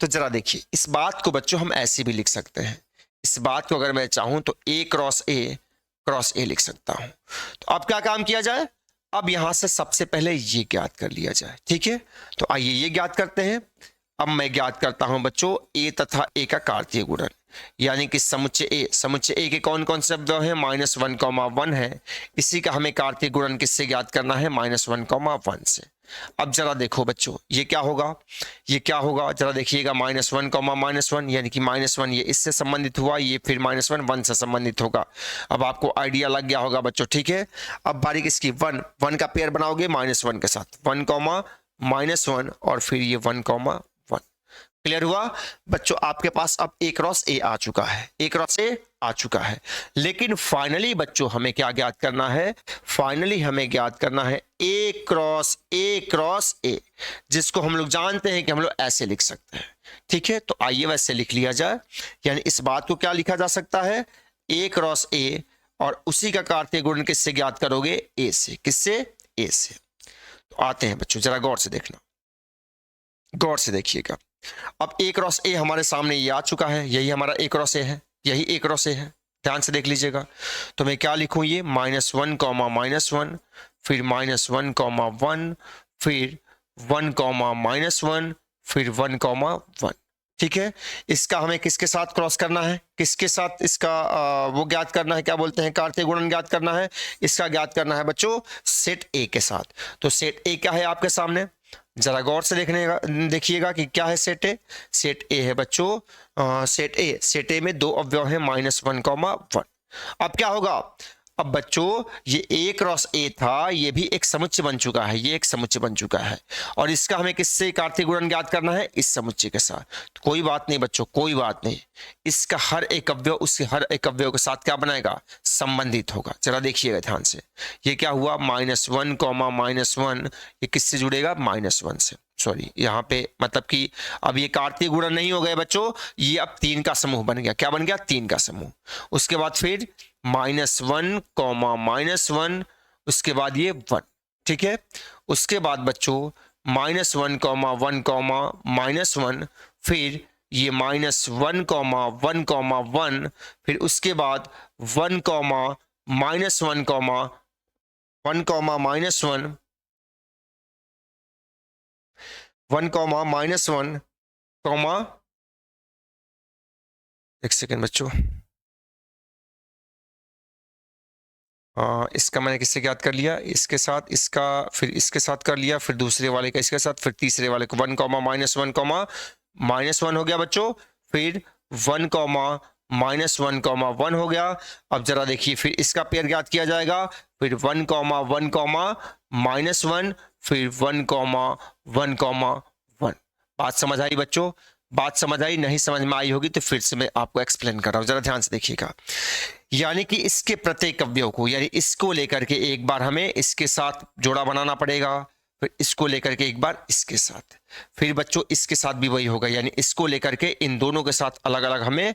तो जरा देखिए, इस बात को बच्चों हम ऐसे भी लिख सकते हैं। इस बात को अगर मैं चाहूं तो a क्रॉस a लिख सकता हूं। तो अब क्या काम किया जाए, अब यहां से सबसे पहले ये ज्ञात कर लिया जाए, ठीक है। तो आइए ये ज्ञात करते हैं। अब मैं ज्ञात करता हूं बच्चों a तथा a का कार्तीय गुणन, यानी कि समुच्चय a के कौन कौन से अवयव हैं, -1, 1 है। इसी का हमें कार्तीय गुणन किससे ज्ञात करना है, -1, 1 से। अब जरा देखो बच्चों, ये क्या होगा, जरा देखिएगा, -1, -1, यानी कि -1 ये इससे संबंधित हुआ, ये फिर -1 से संबंधित होगा। अब आपको आइडिया लग गया होगा बच्चों, ठीक है। अब बारी किसकी, 1 का पेयर बनाओगे -1 के साथ, 1, -1 और फिर ये 1, 1। क्लियर हुआ बच्चों, आपके पास अब a क्रॉस a आ चुका है। लेकिन फाइनली बच्चों हमें क्या ज्ञात करना है, हमें ज्ञात करना है a क्रॉस a, जिसको हम लोग जानते हैं कि हम लोग ऐसे लिख सकते हैं, ठीक है। तो आइए वैसे लिख लिया जाए, यानी इस बात को क्या लिखा जा सकता है, a क्रॉस a, और उसी का कार्तीय गुणन किससे ज्ञात करोगे, a से। किससे, a से। तो आते हैं बच्चों, जरा गौर से देखना, गौर से देखिएगा। अब a क्रॉस a हमारे सामने ये आ चुका है, यही हमारा a क्रॉस a है, ध्यान से देख लीजिएगा। तो मैं क्या लिखूं, ये -1, -1, फिर -1, 1, फिर 1, -1, फिर 1, 1, ठीक है। इसका हमें किसके साथ क्रॉस करना है, किसके साथ इसका वो ज्ञात करना है, क्या बोलते हैं, कार्तीय गुणन ज्ञात करना है। इसका ज्ञात करना है बच्चों सेट a के साथ। तो सेट a क्या है आपके सामने, जरा गौर से देखिएगा कि क्या है सेट ए है बच्चों, सेट ए में 2 अवयव हैं, -1, 1। अब क्या होगा, अब बच्चों ये a क्रॉस a था, ये भी एक समुच्चय बन चुका है, ये एक समुच्चय बन चुका है, और इसका हमें किससे कार्तीय गुणन ज्ञात करना है, इस समुच्चय के साथ। तो कोई बात नहीं बच्चों, कोई बात नहीं, इसका हर एक अवयव उसके हर एक अवयव के साथ क्या बनाएगा, संबंधित होगा। जरा देखिएगा ध्यान से, ये क्या हुआ, -1, -1, ये किससे जुड़ेगा, -1 से। सॉरी, यहाँ पे मतलब कि अब ये कार्तीय गुणन नहीं हो गए बच्चों, ये अब 3 का समूह बन गया। क्या बन गया, 3 का समूह। उसके बाद फिर -1, -1, उसके बाद ये 1, ठीक है। उसके बाद बच्चों -1, -1, -1, फिर ये -1, -1, 1, फिर उसके बाद 1, -1, 1, एक सेकेंड बच्चों, इसका मैंने किससे ज्ञात कर लिया, इसके साथ, इसका फिर इसके साथ कर लिया, फिर दूसरे वाले का इसके साथ, फिर तीसरे वाले को 1, -1 हो गया बच्चों, फिर 1, -1, 1 हो गया। अब जरा देखिए, फिर इसका पेयर ज्ञात किया जाएगा, फिर 1, -1, फिर 1, 1, 1। बात समझ आई बच्चों, बात समझ आई, नहीं समझ में आई होगी तो फिर से मैं आपको एक्सप्लेन कर रहा हूं, जरा ध्यान से देखिएगा। यानी कि इसके प्रत्येक अवयव को, यानी इसको लेकर के एक बार हमें इसके साथ जोड़ा बनाना पड़ेगा, फिर इसको लेकर के एक बार इसके साथ, फिर बच्चों इसके साथ भी वही होगा, यानी इसको लेकर के इन दोनों के साथ अलग अलग हमें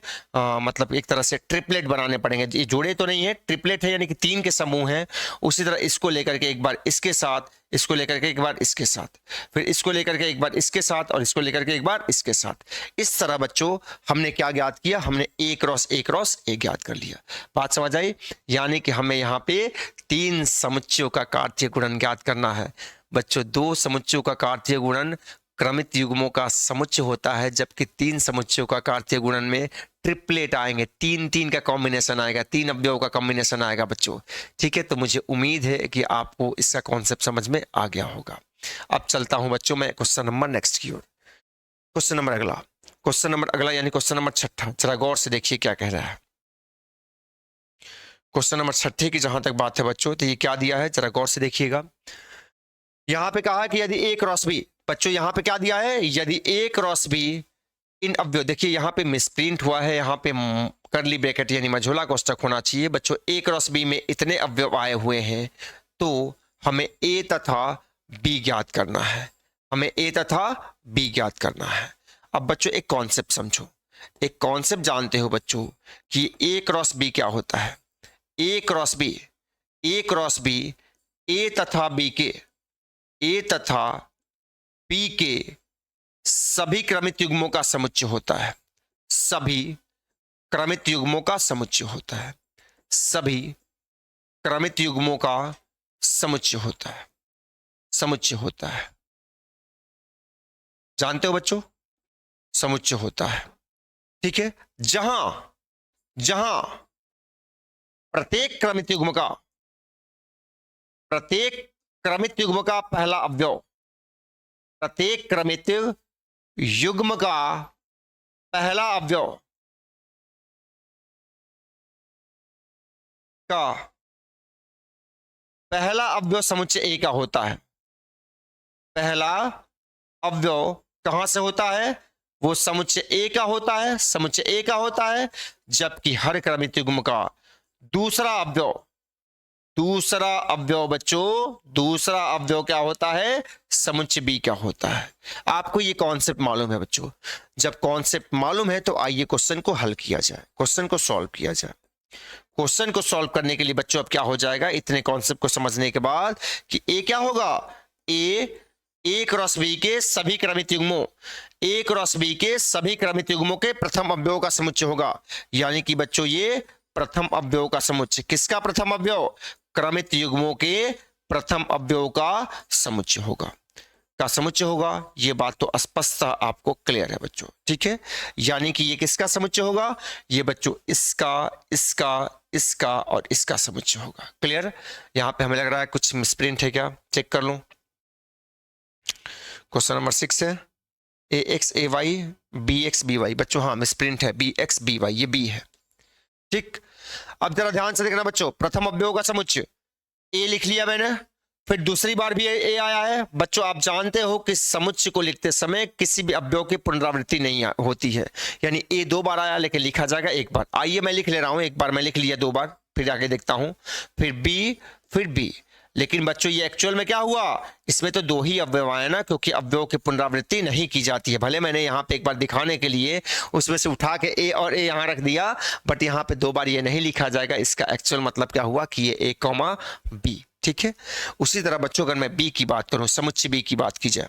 मतलब एक तरह से ट्रिपलेट बनाने पड़ेंगे। ये जोड़े तो नहीं है, ट्रिपलेट है, यानी कि 3 के समूह हैं। उसी तरह इसको लेकर के एक बार इसके साथ, इसको लेकर के एक बार इसके साथ, फिर इसको लेकर के एक बार इसके साथ, और इसको लेकर के एक बार इसके साथ। इस तरह बच्चों हमने क्या ज्ञात किया, हमने A क्रॉस A ज्ञात कर लिया। बात समझ आई? यानी कि हमें यहाँ पे 3 समुच्चयों का कार्तीय गुणन ज्ञात करना है। बच्चों 2 समुच्चयों का कार्तीय गुणन क्रमित युग्मों का समुच्चय होता है, जबकि 3 समुच्चयों का कार्तीय गुणन में ट्रिपलेट आएंगे, 3 का कॉम्बिनेशन आएगा, 3 अवयवों का कॉम्बिनेशन आएगा बच्चों। ठीक है, तो मुझे उम्मीद है कि आपको इसका कॉन्सेप्ट समझ में आ गया होगा। अब चलता हूं बच्चों मैं क्वेश्चन नंबर नेक्स्ट की ओर। क्वेश्चन नंबर अगला यानी क्वेश्चन नंबर 6। जरा गौर से देखिए क्या कह रहा है। क्वेश्चन नंबर 6 की जहां तक बात है बच्चों, तो ये क्या दिया है, जरा गौर से देखिएगा। यहां पे कहा कि यदि A क्रॉस B, बच्चों यहां पे क्या दिया है, यदि A क्रॉस B इन अवयव, देखिए यहां पे मिसप्रिंट हुआ है, यहां पे करली ब्रैकेट यानी मझोला कोष्ठक होना चाहिए बच्चों। A क्रॉस B में इतने अवयव आए हुए हैं, तो हमें A तथा B ज्ञात करना है, हमें A तथा B ज्ञात करना है। अब बच्चों एक कॉन्सेप्ट समझो, एक कॉन्सेप्ट जानते हो बच्चों कि A क्रॉस B क्या होता है। A cross B, A cross B A तथा B के, A तथा B के सभी क्रमित युग्मों का समुच्चय होता है, सभी क्रमित युग्मों का समुच्चय होता है, सभी क्रमित युग्मों का समुच्चय होता है, समुच्चय होता है। जानते हो बच्चों, समुच्चय होता है। ठीक है, जहां प्रत्येक क्रमित युग्म का पहला अवयव, प्रत्येक क्रमित युग्म का पहला अवयव समुच्चय A का होता है। पहला अवयव कहां से होता है, वो समुच्चय A का होता है, समुच्चय A का होता है। जबकि हर क्रमित युग्म का दूसरा अवयव बच्चों, दूसरा अवयव क्या होता है, समुच्चय B का होता है। आपको ये कॉन्सेप्ट मालूम है बच्चों। जब कॉन्सेप्ट मालूम है तो आइए क्वेश्चन को हल किया जाए, क्वेश्चन को सॉल्व किया जाए। क्वेश्चन को सॉल्व करने के लिए बच्चों अब क्या हो जाएगा, इतने कॉन्सेप्ट को समझने के बाद कि A क्या होगा, A क्रॉस B के सभी क्रमित युग्मों, A क्रॉस B के सभी क्रमित युग्मों के प्रथम अवयव का समुच्चय होगा। यानी कि बच्चों ये प्रथम अवयव का समुच्चय, किसका प्रथम अवयव, क्रमित युग्मों के प्रथम अवयव का समुच्चय होगा, ये बात तो स्पष्ट आपको क्लियर है बच्चों। ठीक है, यानी कि ये किसका समुच्चय होगा, ये बच्चों इसका और इसका समुच्चय होगा। क्लियर? यहां पे हमें लग रहा है कुछ मिसप्रिंट है क्या, चेक कर लूं। क्वेश्चन नंबर 6 है AX AY BX BY, बच्चों हाँ मिसप्रिंट है, BX BY ये B है। ठीक, अब जरा ध्यान से देखना बच्चों, प्रथम अवयव का समुच्चय A लिख लिया मैंने, फिर दूसरी बार भी A आया है। बच्चों आप जानते हो कि समुच्चय को लिखते समय किसी भी अवयव की पुनरावृत्ति नहीं होती है, यानी A 2 बार आया लेकिन लिखा जाएगा 1 बार। आइए मैं लिख ले रहा हूं, एक बार मैं लिख लिया, 2 बार फिर आगे देखता हूं, फिर B फिर B। लेकिन बच्चों ये एक्चुअल में क्या हुआ, इसमें तो 2 ही अवयव आए ना, क्योंकि अवयव की पुनरावृत्ति नहीं की जाती है। भले मैंने यहाँ पे एक बार दिखाने के लिए उसमें से उठा के A और A यहाँ रख दिया, बट यहाँ पे 2 बार ये नहीं लिखा जाएगा। इसका एक्चुअल मतलब क्या हुआ कि ये A, B। ठीक है, उसी तरह बच्चों अगर मैं B की बात करूं, समुच्चय B की बात की जाए,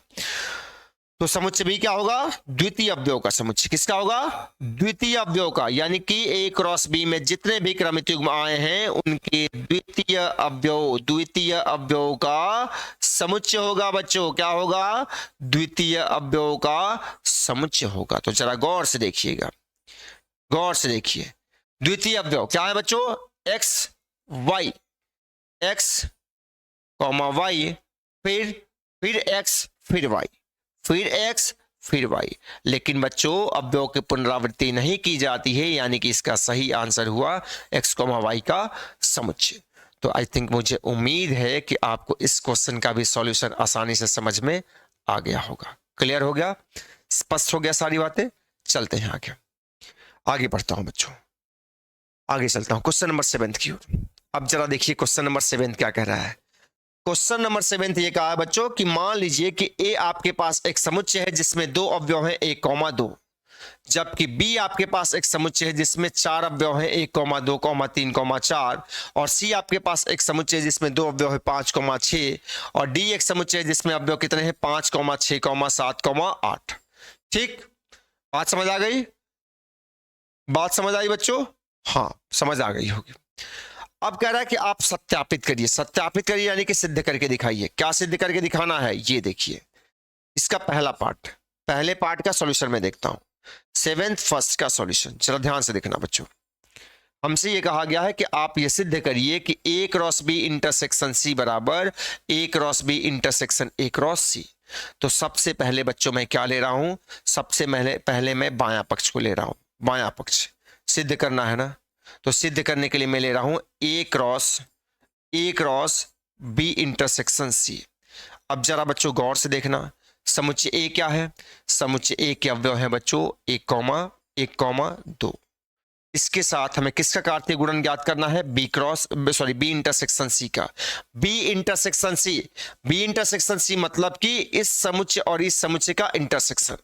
तो समुच्चय B क्या होगा, द्वितीय अवयव का समुच्चय। किसका होगा, द्वितीय अवयव का, यानी कि A क्रॉस B में जितने भी क्रमित युग्म आए हैं उनके द्वितीय अवयव का समुच्चय होगा बच्चों। क्या होगा, द्वितीय अवयव का समुच्चय होगा। तो जरा गौर से देखिएगा, गौर से देखिए, द्वितीय अवयव क्या है बच्चों, x y फिर x फिर y। लेकिन बच्चों अवयव की पुनरावृत्ति नहीं की जाती है, यानी कि इसका सही आंसर हुआ x, y का समुच्चय। तो आई थिंक, मुझे उम्मीद है कि आपको इस क्वेश्चन का भी सॉल्यूशन आसानी से समझ में आ गया होगा। क्लियर हो गया, स्पष्ट हो गया सारी बातें। चलते हैं आगे बढ़ता हूं बच्चों, आगे चलता हूं क्वेश्चन नंबर 7 की ओर। अब जरा देखिए क्वेश्चन नंबर 7 क्या कह रहा है। क्वेश्चन नंबर 7 ये कहा है बच्चों कि मान लीजिए कि ए आपके पास एक समुच्चय है जिसमें 2 अवयव हैं 1,2, जबकि बी आपके पास एक समुच्चय है जिसमें 4 अवयव हैं 1,2, 3, 4, और सी आपके पास एक समुच्चय है जिसमें 2 अवयव है 5,6, और डी एक समुच्चय है जिसमें अवयव कितने हैं 5, 6, 7, 8। ठीक, बात समझ आ गई? बात समझ आई बच्चों? हाँ, समझ आ गई होगी। अब कह रहा है कि आप सत्यापित करिए। सत्यापित करिए यानी कि सिद्ध करके दिखाइए। क्या सिद्ध करके दिखाना है? ये देखिए, इसका पहला पार्ट, पहले पार्ट का सॉल्यूशन मैं देखता हूं। 7th फर्स्ट का सॉल्यूशन जरा ध्यान से देखना बच्चों। हमसे ये कहा गया है कि आप ये सिद्ध करिए कि A cross B intersection C बराबर A cross B intersection A cross C। तो सबसे पहले बच्चों मैं क्या ले रहा हूं? सबसे पहले मैं बायां पक्ष को ले रहा हूं। बायां पक्ष सिद्ध करना है ना, तो सिद्ध करने के लिए मैं ले रहा हूं A cross B intersection C। अब जरा बच्चों गौर से देखना, समुच्चय A क्या है? समुच्चय A के अवयव है बच्चों 1,2। इसके साथ हमें किसका कार्तीय गुणन ज्ञात करना है? बी इंटरसेक्शन सी का। बी इंटरसेक्शन सी मतलब कि इस समुच्चय और इस समुच्चय का इंटरसेक्शन।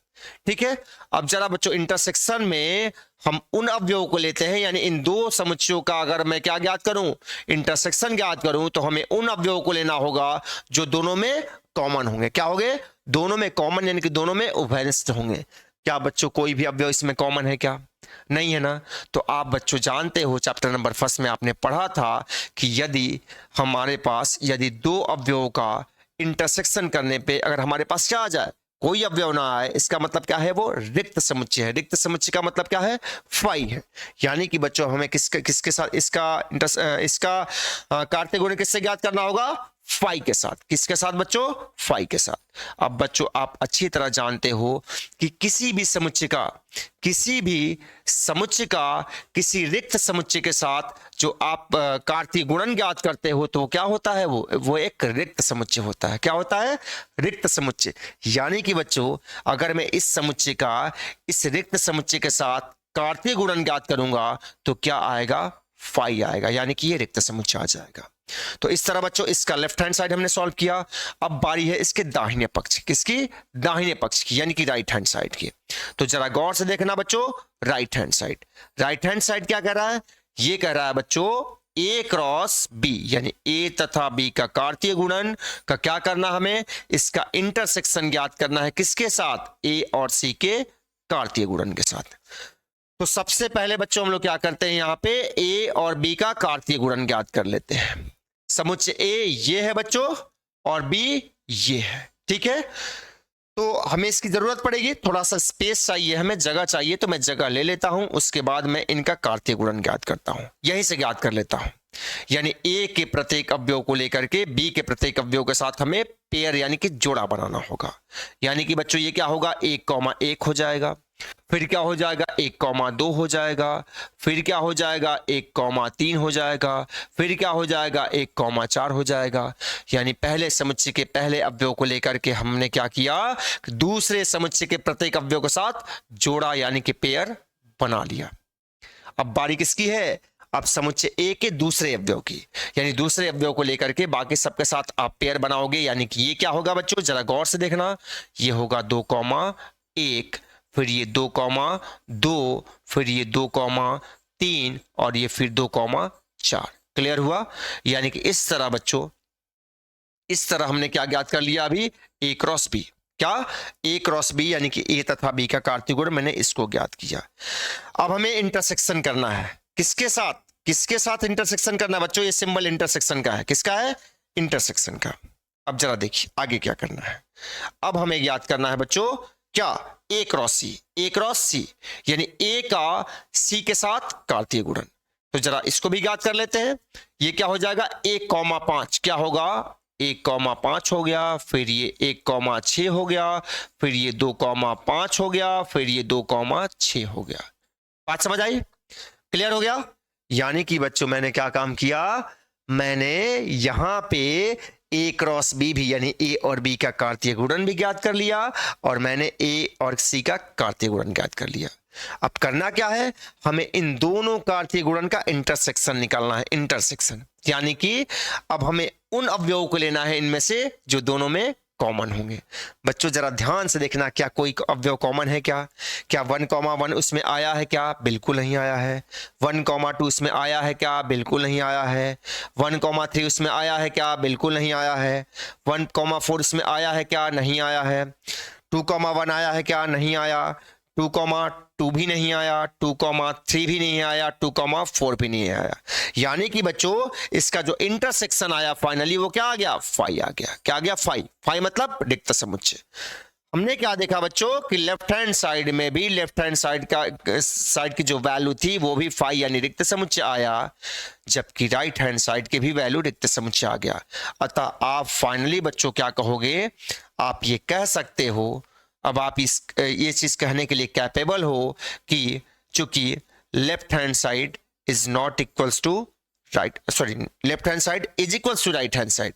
ठीक है, अब जरा बच्चों इंटरसेक्शन में हम उन अवयवों को लेते हैं, यानी इन दो समुच्चयों का अगर मैं क्या ज्ञात करूं? इंटरसेक्शन ज्ञात करूं, तो हमें उन अवयवों को लेना होगा जो दोनों में कॉमन होंगे। क्या होंगे? दोनों में कॉमन, यानी कि दोनों में उभयनिष्ठ होंगे। क्या बच्चों कोई भी अवयव इसमें कॉमन है क्या? नहीं है ना। तो आप बच्चों जानते हो चैप्टर नंबर 1 में आपने पढ़ा था कि यदि हमारे पास यदि 2 अवयवों का इंटरसेक्शन करने पे अगर हमारे पास क्या आ जाए? कोई अवयव ना आए, इसका मतलब क्या है? वो रिक्त समुच्चय है। रिक्त समुच्चय का मतलब क्या है? फाई है। यानी कि बच्चों हमें किसके साथ इसका कार्तीय गुणन किससे ज्ञात करना होगा? फाई के साथ। किसके साथ बच्चों? फाई के साथ। अब बच्चों आप अच्छी तरह जानते हो कि किसी भी समुच्चय का किसी रिक्त समुच्चय के साथ जो आप कार्तीय गुणन ज्ञात करते हो तो क्या होता है? वो एक रिक्त समुच्चय होता है। क्या होता है? रिक्त समुच्चय। यानी कि बच्चों अगर मैं इस समुच्चय का इस रिक्त समुच्चय के साथ कार्तीय गुणन ज्ञात करूंगा तो क्या आएगा? फाई आएगा, यानी कि ये रिक्त समुच्चय आ जाएगा। तो इस तरह बच्चों इसका लेफ्ट हैंड साइड हमने सॉल्व किया। अब बारी है इसके दाहिने पक्ष। किसकी? दाहिने पक्ष की, यानी कि राइट हैंड साइड की। तो जरा गौर से देखना बच्चों, राइट हैंड साइड क्या कह रहा है? ये कह रहा है बच्चों A क्रॉस B, यानी A तथा B का कार्तीय गुणन का क्या करना? हमें इसका इंटरसेक्शन ज्ञात करना है। किसके साथ? A और C के कार्तीय गुणन के साथ। तो सबसे पहले बच्चों हम लोग क्या करते हैं? यहां पे A और B का कार्तीय गुणन ज्ञात कर लेते हैं। समुच्चय A ये है बच्चों और B ये है। ठीक है, तो हमें इसकी जरूरत पड़ेगी, थोड़ा सा स्पेस चाहिए, हमें जगह चाहिए, तो मैं जगह ले लेता हूं। उसके बाद मैं इनका कार्तीय गुणन ज्ञात करता हूं, यहीं से ज्ञात कर लेता हूं। यानी A के प्रत्येक अवयव को लेकर के B के प्रत्येक अवयव के साथ हमें पेयर यानी कि जोड़ा बनाना होगा। यानी कि बच्चों ये क्या होगा? 1,1 हो जाएगा, फिर क्या हो जाएगा? 1,2 हो जाएगा, फिर क्या हो जाएगा? 1,3 हो जाएगा, फिर क्या हो जाएगा? 1,4 हो जाएगा। यानी पहले समुच्चय के पहले अवयव को लेकर के हमने क्या किया? दूसरे समुच्चय के प्रत्येक अवयव के साथ जोड़ा यानी कि पेयर बना लिया। अब बारी किसकी है? अब समुच्चय A के दूसरे अवयव की, यानी दूसरे अवयव को लेकर के बाकी सबके साथ आप पेयर बनाओगे। यानी कि ये क्या होगा बच्चों? जरा गौर से देखना, ये होगा 2,1, फिर ये 2,2, फिर ये 2,3 और ये फिर 2,4। क्लियर हुआ? यानी कि इस तरह बच्चों, इस तरह हमने क्या ज्ञात कर लिया अभी? A cross B। क्या? A क्रॉस B यानी कि A तथा B का कार्तीय गुण, मैंने इसको ज्ञात किया। अब हमें इंटरसेक्शन करना है। किसके साथ? किसके साथ इंटरसेक्शन करना है बच्चों? ये सिंबल इंटरसेक्शन का है। किसका है? इंटरसेक्शन का। अब जरा देखिए आगे क्या करना है। अब हमें ज्ञात करना है बच्चों क्या? A क्रॉस C, यानी A का C के साथ कार्तीय गुणन। तो जरा इसको भी ज्ञात कर लेते हैं। ये क्या हो जाएगा? 1,5 क्या होगा? 1,5 हो गया, फिर ये 1,6 हो गया, फिर ये 2,5 हो गया, फिर ये 2,6 हो गया। बात समझ आई? क्लियर हो गया? यानी कि बच्चों मैंने क्या काम किया? मैंने यहां पे ए क्रॉस बी भी, यानी ए और बी का कार्तीय गुणन भी ज्ञात कर लिया और मैंने ए और सी का कार्तीय गुणन ज्ञात कर लिया। अब करना क्या है, हमें इन दोनों कार्तीय गुणन का इंटरसेक्शन निकालना है, इंटरसेक्शन, यानी कि अब हमें उन अवयवों को लेना है इनमें से जो दोनों में कॉमन होंगे। बच्चों जरा ध्यान से देखना, क्या कोई अवयव कॉमन है क्या? क्या 1,1 उसमें आया है क्या? बिल्कुल नहीं आया है। 1,2 उसमें आया है क्या? बिल्कुल नहीं आया है। 1,3 उसमें आया है क्या? बिल्कुल नहीं आया है। 1,4 उसमें आया है क्या? नहीं आया है। 2,1 आया है क्या? नहीं आया। 2,2 भी नहीं आया। 2,3 भी नहीं आया। 2,4 भी नहीं आया। यानी कि बच्चों इसका जो इंटरसेक्शन आया फाइनली वो क्या आ गया? फाई आ गया। क्या आ गया? फाई। फाई मतलब रिक्त समुच्चय। हमने क्या देखा बच्चों कि लेफ्ट हैंड साइड में भी, लेफ्ट हैंड साइड की जो वैल्यू थी वो भी फाई यानी रिक्त समुच्चय आया, जबकि राइट हैंड साइड के भी वैल्यू रिक्त समुच्चय आ गया। अतः आप फाइनली बच्चों क्या कहोगे? आप ये कह सकते हो, अब आप ये चीज कहने के लिए कैपेबल हो कि चूंकि left hand side is not equals to left hand side is equals to right hand side,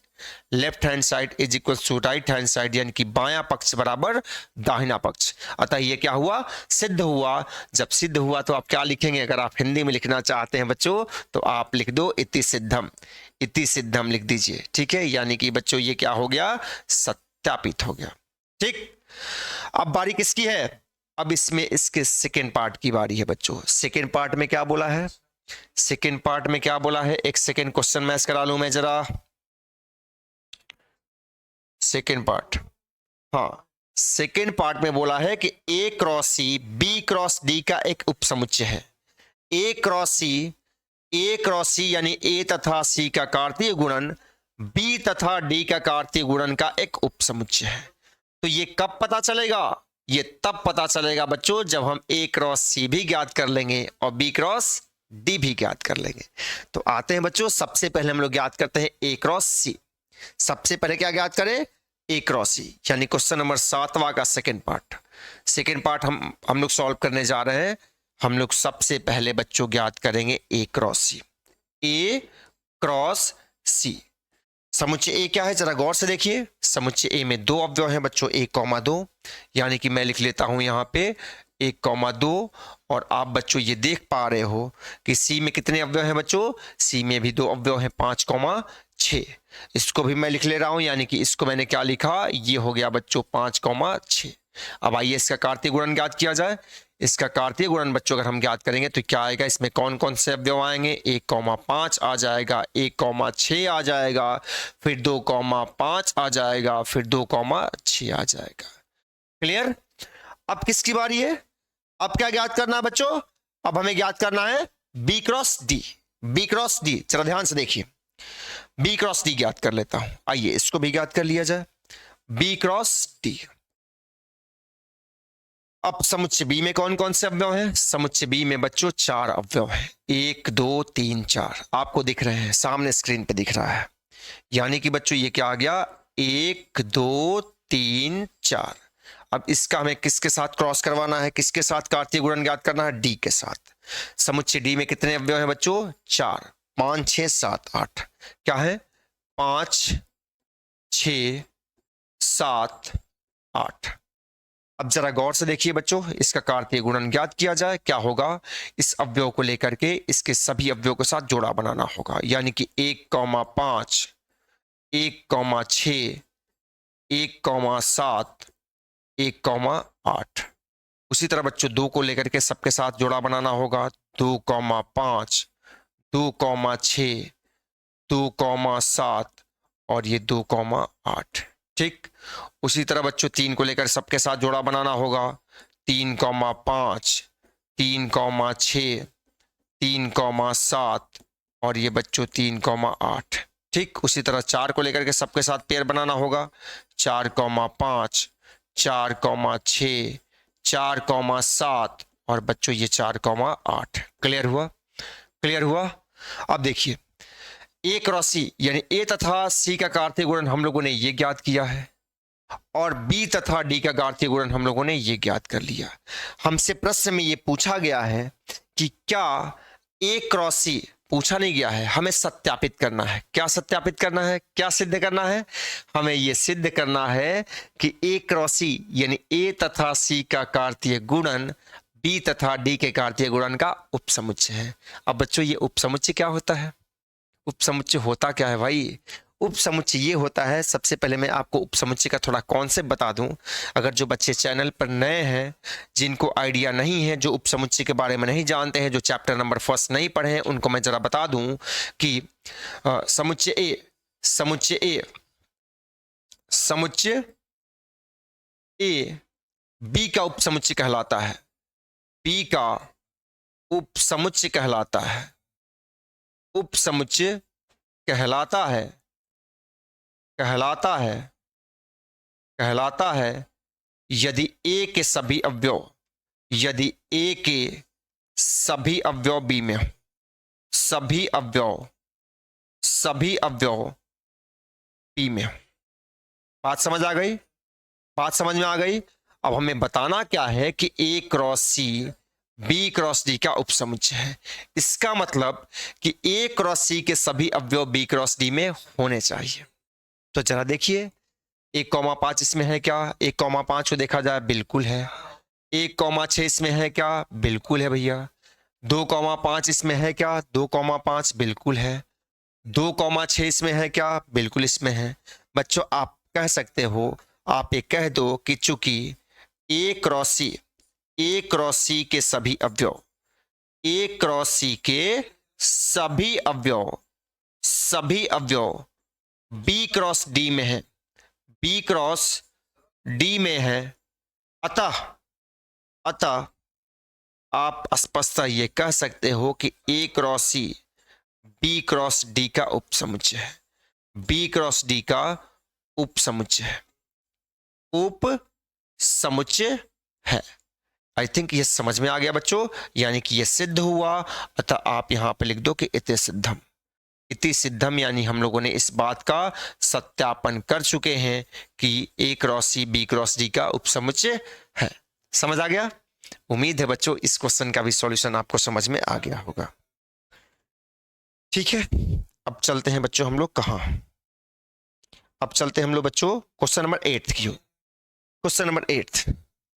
left hand side is equals to right hand side, यानी कि बायां पक्ष बराबर दाहिना पक्ष। अतः ये क्या हुआ? सिद्ध हुआ। जब सिद्ध हुआ तो आप क्या लिखेंगे? अगर आप हिंदी में लिखना चाहते हैं बच्चों तो आप लिख दो इति सिद्धम, इति सिद्धम लिख दीजिए, ठीक है। यानी कि बच्चों ये क्या हो गया? सत्यापित हो गया, ठीक। अब बारी किसकी है? अब इसमें इसके सेकेंड पार्ट की बारी है बच्चों। सेकेंड पार्ट में क्या बोला है? सेकेंड पार्ट में क्या बोला है? एक सेकेंड क्वेश्चन मैच करा लूं मैं जरा। सेकेंड पार्ट, हाँ, सेकेंड पार्ट में बोला है कि A cross C B cross D का एक उपसमुच्चय है। ए क्रॉस सी यानी ए तथा सी का कार्तीय गुणन बी तथा डी का कार्तीय गुणन का एक उपसमुच्चय है। तो ये कब पता चलेगा? ये तब पता चलेगा बच्चों जब हम ए क्रॉस सी भी ज्ञात कर लेंगे और बी क्रॉस डी भी ज्ञात कर लेंगे। तो आते हैं बच्चों, सबसे पहले हम लोग ज्ञात करते हैं ए क्रॉस सी। सबसे पहले क्या ज्ञात करें? ए क्रॉस सी, यानी क्वेश्चन नंबर 7वां का सेकेंड पार्ट। सेकेंड पार्ट हम लोग सॉल्व करने जा रहे हैं। हम लोग सबसे पहले बच्चों ज्ञात करेंगे ए क्रॉस सी। ए क्रॉस सी समुच्चय ए क्या है जरा गौर से देखिए। समुच्चय ए में दो अवयव हैं बच्चों, 1,2, यानी कि मैं लिख लेता हूं यहां पे 1,2, और आप बच्चों ये देख पा रहे हो कि सी में कितने अवयव हैं बच्चों? सी में भी दो अवयव हैं, 5,6। इसको भी मैं लिख ले रहा हूं, यानी कि इसको मैंने क्या लिखा? ये हो गया बच्चों 5,6। अब आइए इसका कार्तीय गुणन ज्ञात किया जाए। इसका कार्तीय गुणन बच्चों अगर हम ज्ञात करेंगे तो क्या आएगा? इसमें कौन कौन से अवयव आएंगे? 1,5 आ जाएगा, 1,6 आ जाएगा, फिर 2,5 आ जाएगा, फिर 2,6 आ जाएगा। क्लियर? अब किसकी बारी है? अब क्या ज्ञात करना है बच्चों? अब हमें ज्ञात करना है B cross D. B cross D, जरा ध्यान से देखिए, बी क्रॉस डी ज्ञात कर लेता हूं। आइए इसको भी ज्ञात कर लिया जाए, बी क्रॉस डी। अब समुच्चय बी में कौन कौन से अवयव हैं? समुच्चय बी में बच्चों 4 अवयव हैं, 1, 2, 3, 4 आपको दिख रहे हैं, सामने स्क्रीन पे दिख रहा है। यानी कि बच्चों ये क्या आ गया? 1, 2, 3, 4। अब इसका हमें किसके साथ क्रॉस करवाना है? किसके साथ कार्तीय गुणन ज्ञात करना है? डी के साथ। समुच्चय डी में कितने अवयव हैं बच्चों? 4, 5, 6, 7, 8। क्या है? 5, 6, 7, 8। अब जरा गौर से देखिए बच्चों, इसका कार्तीय गुणन ज्ञात किया जाए। क्या होगा? इस अवयव को लेकर के इसके सभी अवयवों के साथ जोड़ा बनाना होगा, यानी कि 1,5, 1,6, 1,7, 1,8। उसी तरह बच्चों 2 को लेकर के सबके साथ जोड़ा बनाना होगा, 2,5, 2,6, 2,7 और ये 2,8। ठीक उसी तरह बच्चों 3 को लेकर सबके साथ जोड़ा बनाना होगा, 3,5, 3,6, 3,7 और ये बच्चों 3,8। ठीक उसी तरह 4 को लेकर के सबके साथ पेयर बनाना होगा, 4,5, 4,6, 4,7 और बच्चों ये 4,8। क्लियर हुआ? क्लियर हुआ? अब देखिए ए क्रॉस सी यानी ए तथा सी का कार्तीय गुणन हम लोगों ने ये ज्ञात किया है और बी तथा डी का कार्तीय गुणन हम लोगों ने ये ज्ञात कर लिया। हमसे प्रश्न में ये पूछा गया है कि क्या ए क्रॉस सी पूछा नहीं गया है, हमें सत्यापित करना है। क्या सत्यापित करना है, क्या सिद्ध करना है? हमें यह सिद्ध करना है कि ए क्रॉस सी यानी ए तथा सी का कार्तीय गुणन बी तथा डी के कार्तीय गुणन का उपसमुच्चय है। अब बच्चों ये उपसमुच्चय क्या होता है? उपसमुच्चय होता क्या है भाई? उपसमुच्चय ये होता है, सबसे पहले मैं आपको उपसमुच्चय का थोड़ा कॉन्सेप्ट बता दूं। अगर जो बच्चे चैनल पर नए हैं, जिनको आइडिया नहीं है, जो उपसमुच्चय के बारे में नहीं जानते हैं, जो चैप्टर नंबर 1 नहीं पढ़े हैं, उनको मैं जरा बता दूं कि समुच्चय ए बी का उपसमुच्चय कहलाता है। बी का उपसमुच्चय कहलाता है। उपसमुच्चय कहलाता है यदि ए के सभी अवयव बी में हो। सभी अवयव बी में हो। बात समझ आ गई? बात समझ में आ गई? अब हमें बताना क्या है कि A cross C B cross D का उपसमुच्चय है। इसका मतलब कि ए क्रॉस सी के सभी अवयव बी क्रॉस डी में होने चाहिए। तो जरा देखिए 1,5 इसमें है क्या? 1,5 को देखा जाए बिल्कुल है। 1,6 इसमें है क्या? बिल्कुल है भैया। 2,5 इसमें है क्या? 2,5 बिल्कुल है। 2,6 इसमें है क्या? बिल्कुल इसमें है। बच्चों आप कह सकते हो, आप ये कह दो कि चूंकि ए क्रॉस सी के सभी अवयव बी क्रॉस डी में है। अतः आप स्पष्टतः ये कह सकते हो कि A cross C B cross D का उपसमुच्चय है। बी क्रॉस डी का उपसमुच्चय है। आई थिंक ये समझ में आ गया बच्चों, यानी कि ये सिद्ध हुआ। अतः आप यहां पे लिख दो कि इति सिद्धम, यानी हम लोगों ने इस बात का सत्यापन कर चुके हैं कि A cross C B cross D का उपसमुच्चय है। समझ आ गया? उम्मीद है बच्चों इस क्वेश्चन का भी सॉल्यूशन आपको समझ में आ गया होगा। ठीक है, अब चलते हैं बच्चों हम लोग कहां? अब चलते हैं हम लोग बच्चों क्वेश्चन नंबर 8 की ओर। क्वेश्चन नंबर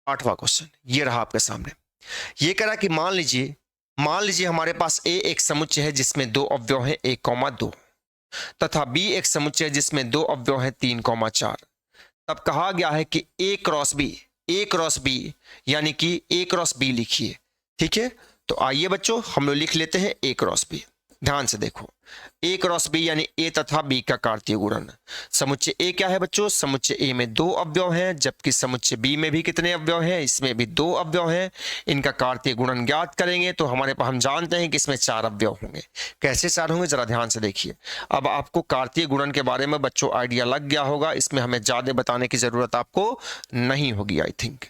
8वां क्वेश्चन ये रहा आपके सामने। ये कह रहा कि मान लीजिए हमारे पास ए एक समुच्चय है जिसमें 2 अवयव हैं 1,2 तथा बी एक समुच्चय है जिसमें 2 अवयव हैं 3,4। तब कहा गया है कि ए क्रॉस बी यानी कि ए क्रॉस बी लिखिए। ठीक है, तो आइए बच्चों हम लोग लिख लेते हैं ए क्रॉस बी। ध्यान से देखो, ए क्रॉस बी यानी ए तथा बी का कार्तीय गुणन। समुच्चय ए क्या है बच्चों? समुच्चय ए में 2 अवयव हैं, जबकि समुच्चय बी में भी कितने अवयव हैं? इसमें भी 2 अवयव हैं। इनका कार्तीय गुणन ज्ञात करेंगे तो हमारे पास हम जानते हैं कि इसमें 4 अवयव होंगे। कैसे 4 होंगे जरा ध्यान से देखिए। अब आपको कार्तीय गुणन के बारे में बच्चों आइडिया लग गया होगा, इसमें हमें ज्यादा बताने की जरूरत आपको नहीं होगी। आई थिंक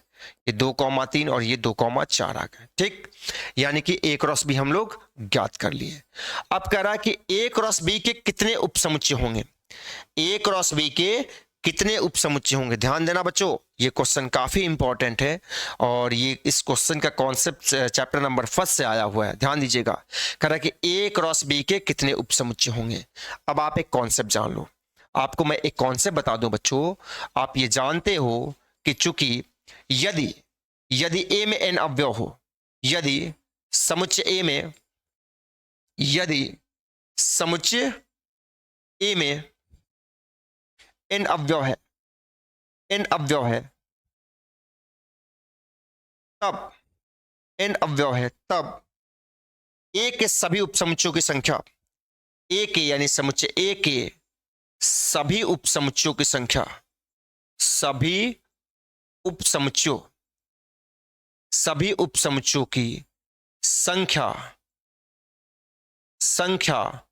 ये 2,3 और ये 2,4 आ गए। ठीक, यानी कि ए क्रॉस बी हम लोग ज्ञात कर लिए। अब कह रहा है कि ए क्रॉस बी के कितने उपसमुच्चय होंगे? ए क्रॉस बी के कितने उपसमुच्चय होंगे? ध्यान देना बच्चों, ये क्वेश्चन काफी इंपॉर्टेंट है और ये इस क्वेश्चन का कॉन्सेप्ट चैप्टर नंबर 1 से आया हुआ है। ध्यान दीजिएगा, कह रहा है कि ए क्रॉस बी के कितने उपसमुच्चय होंगे। अब आप एक कॉन्सेप्ट जान लो। आपको मैं एक कॉन्सेप्ट बता दूं बच्चों, आप ये जानते हो कि चूंकि यदि ए में n अवयव हो, यदि समुच्चय ए में n अवयव है, तब ए के सभी उपसमुच्चयों की संख्या, ए के यानी समुच्चय ए के सभी उपसमुच्चयों की संख्या, सभी उपसमुच्चयों की संख्या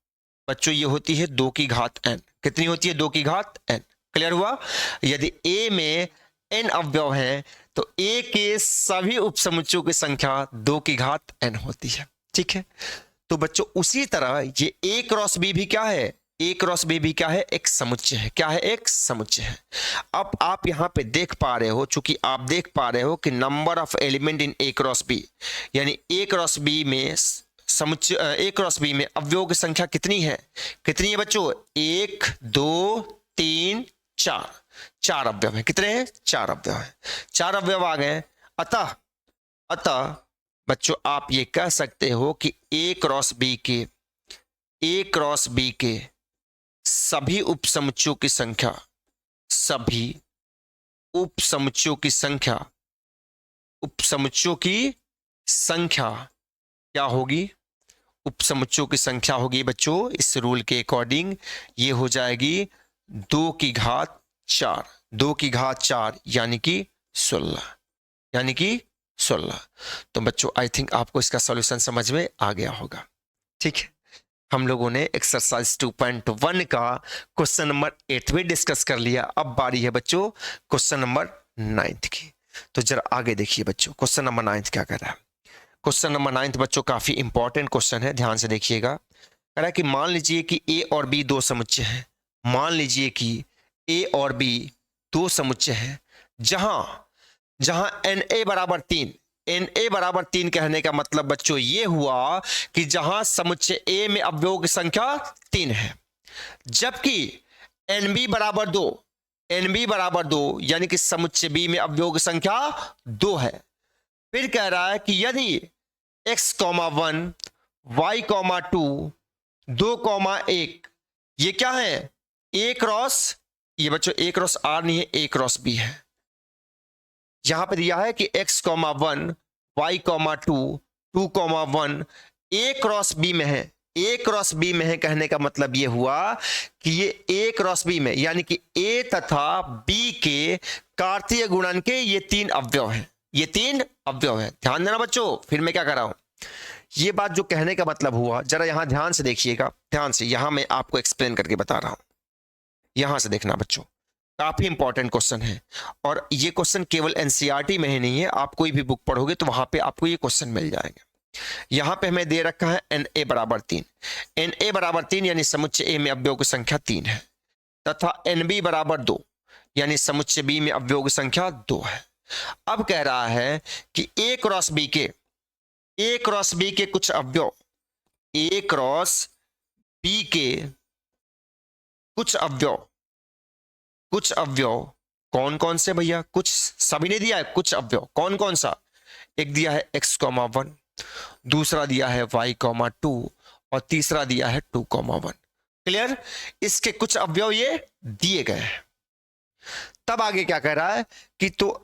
बच्चों ये होती है 2 की घात n। कितनी होती है? 2 की घात n। क्लियर हुआ? यदि a में n अवयव हैं तो a के सभी उपसमुच्चयों की संख्या 2 की घात n होती है। ठीक है, तो बच्चों उसी तरह ये a क्रॉस b भी क्या है? ए क्रॉस बी भी क्या है? एक समुच्चय है। क्या है? एक समुच्चय है। अब आप यहां पे देख पा रहे हो, चूंकि आप देख पा रहे हो कि number of element in A cross B, यानी ए क्रॉस बी में समुच्चय ए क्रॉस बी में अवयवों की संख्या कितनी है बच्चों? 1 2 3 4, 4 अवयव है। कितने हैं? 4 अवयव है। 4 अवयव आ गए। अतः बच्चों आप ये कह सकते हो कि ए क्रॉस बी के सभी उपसमुच्चयों की संख्या क्या होगी? उपसमुच्चयों की संख्या होगी बच्चों इस रूल के अकॉर्डिंग ये हो जाएगी 2 की घात 4 यानी कि 16। तो बच्चों आई थिंक आपको इसका सॉल्यूशन समझ में आ गया होगा। ठीक है, हम लोगों ने एक्सरसाइज 2.1 का क्वेश्चन नंबर 8 भी डिस्कस कर लिया। अब बारी है बच्चों क्वेश्चन नंबर 9 की। तो जरा आगे देखिए बच्चों, क्वेश्चन नंबर 9 क्या कर रहा है। क्वेश्चन नंबर 9 बच्चों काफी इंपॉर्टेंट क्वेश्चन है, ध्यान से देखिएगा। कह रहा है कि मान लीजिए कि ए और बी दो समुच्चय हैं। मान लीजिए कि ए और बी दो समुच्चय हैं जहां Na बराबर 3। Na बराबर 3 कहने का मतलब बच्चों ये हुआ कि जहां समुच्चय ए में अवयवों की संख्या 3 है, जबकि Nb बराबर 2 यानी कि समुच्चय बी में अवयवों की संख्या 2 है। फिर कह रहा है कि यदि x,1 y,2 2,1 ये क्या है? ए क्रॉस, ये बच्चों ए क्रॉस आर नहीं है, ए क्रॉस बी है। यहां पर दिया है कि x,1 y,2 2,1 ए क्रॉस बी में है। ए क्रॉस बी में है कहने का मतलब यह हुआ कि ये ए क्रॉस बी में यानी कि ए तथा बी के कार्तीय गुणन के ये 3 अवयव हैं। ये 3 अवयव हैं। ध्यान देना बच्चों, फिर मैं क्या कर रहा हूं, ये बात जो कहने का मतलब हुआ जरा यहां ध्यान से देखिएगा। ध्यान से, यहां मैं आपको एक्सप्लेन करके बता रहा हूं। यहां से देखना बच्चों, काफी इंपॉर्टेंट क्वेश्चन है और ये क्वेश्चन केवल एनसीईआरटी में ही नहीं है, आप कोई भी बुक पढ़ोगे तो वहां पे आपको ये क्वेश्चन मिल जाएंगे। यहां पे हमें दे रखा है Na बराबर 3। Na बराबर 3 यानी समुच्चय ए में अवयवों की संख्या 3 है, तथा Nb बराबर 2 यानी समुच्चय बी में अवयवों की संख्या 2 है। अब कह रहा है कि ए क्रॉस बी के कुछ अवयव, ए क्रॉस बी के कुछ अवयव कौन कौन से भैया? कुछ सभी ने दिया है, कुछ अवयव कौन कौन सा? एक दिया है x,1, दूसरा दिया है y,2 और तीसरा दिया है 2,1। क्लियर? इसके कुछ अवयव ये दिए गए हैं। तब आगे क्या कह रहा है कि तो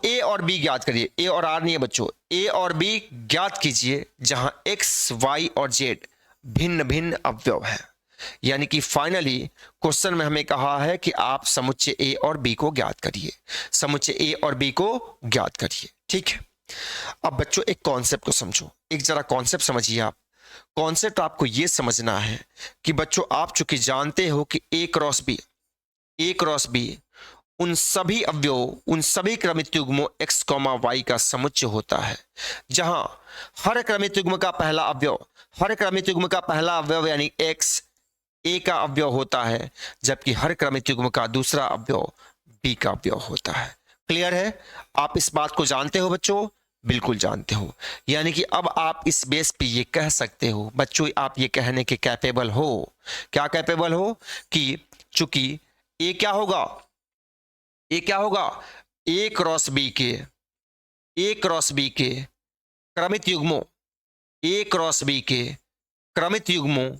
ए और बी ज्ञात करिए। ए और आर नहीं है बच्चों, ए और बी ज्ञात कीजिए जहां x, y और z भिन्न भिन्न अवयव है। यानी कि फाइनली क्वेश्चन में हमें कहा है कि आप समुच्चय ए और बी को ज्ञात करिए, समुच्चय ए और बी को ज्ञात करिए। ठीक है, अब बच्चों एक कॉन्सेप्ट को समझो, एक जरा कॉन्सेप्ट समझिए आप। कॉन्सेप्ट आपको यह समझना है कि बच्चों आप चूंकि जानते हो कि ए क्रॉस बी उन सभी अवयवों, उन सभी क्रमित युग्मों x, y का समुच्चय होता है, जहां हर क्रमित युग्म का पहला अवयव यानी x ए का अवयव होता है, जबकि हर क्रमित युग्म का दूसरा अवयव बी का अवयव होता है। क्लियर है? आप इस बात को जानते हो बच्चों? बिल्कुल जानते हो। यानी कि अब आप इस बेस पे ये कह सकते हो बच्चों, आप ये कहने के कैपेबल हो, क्या कैपेबल हो कि चूंकि ए क्या होगा, ए क्रॉस बी के क्रमित युग्मों, ए क्रॉस बी के क्रमित युग्मों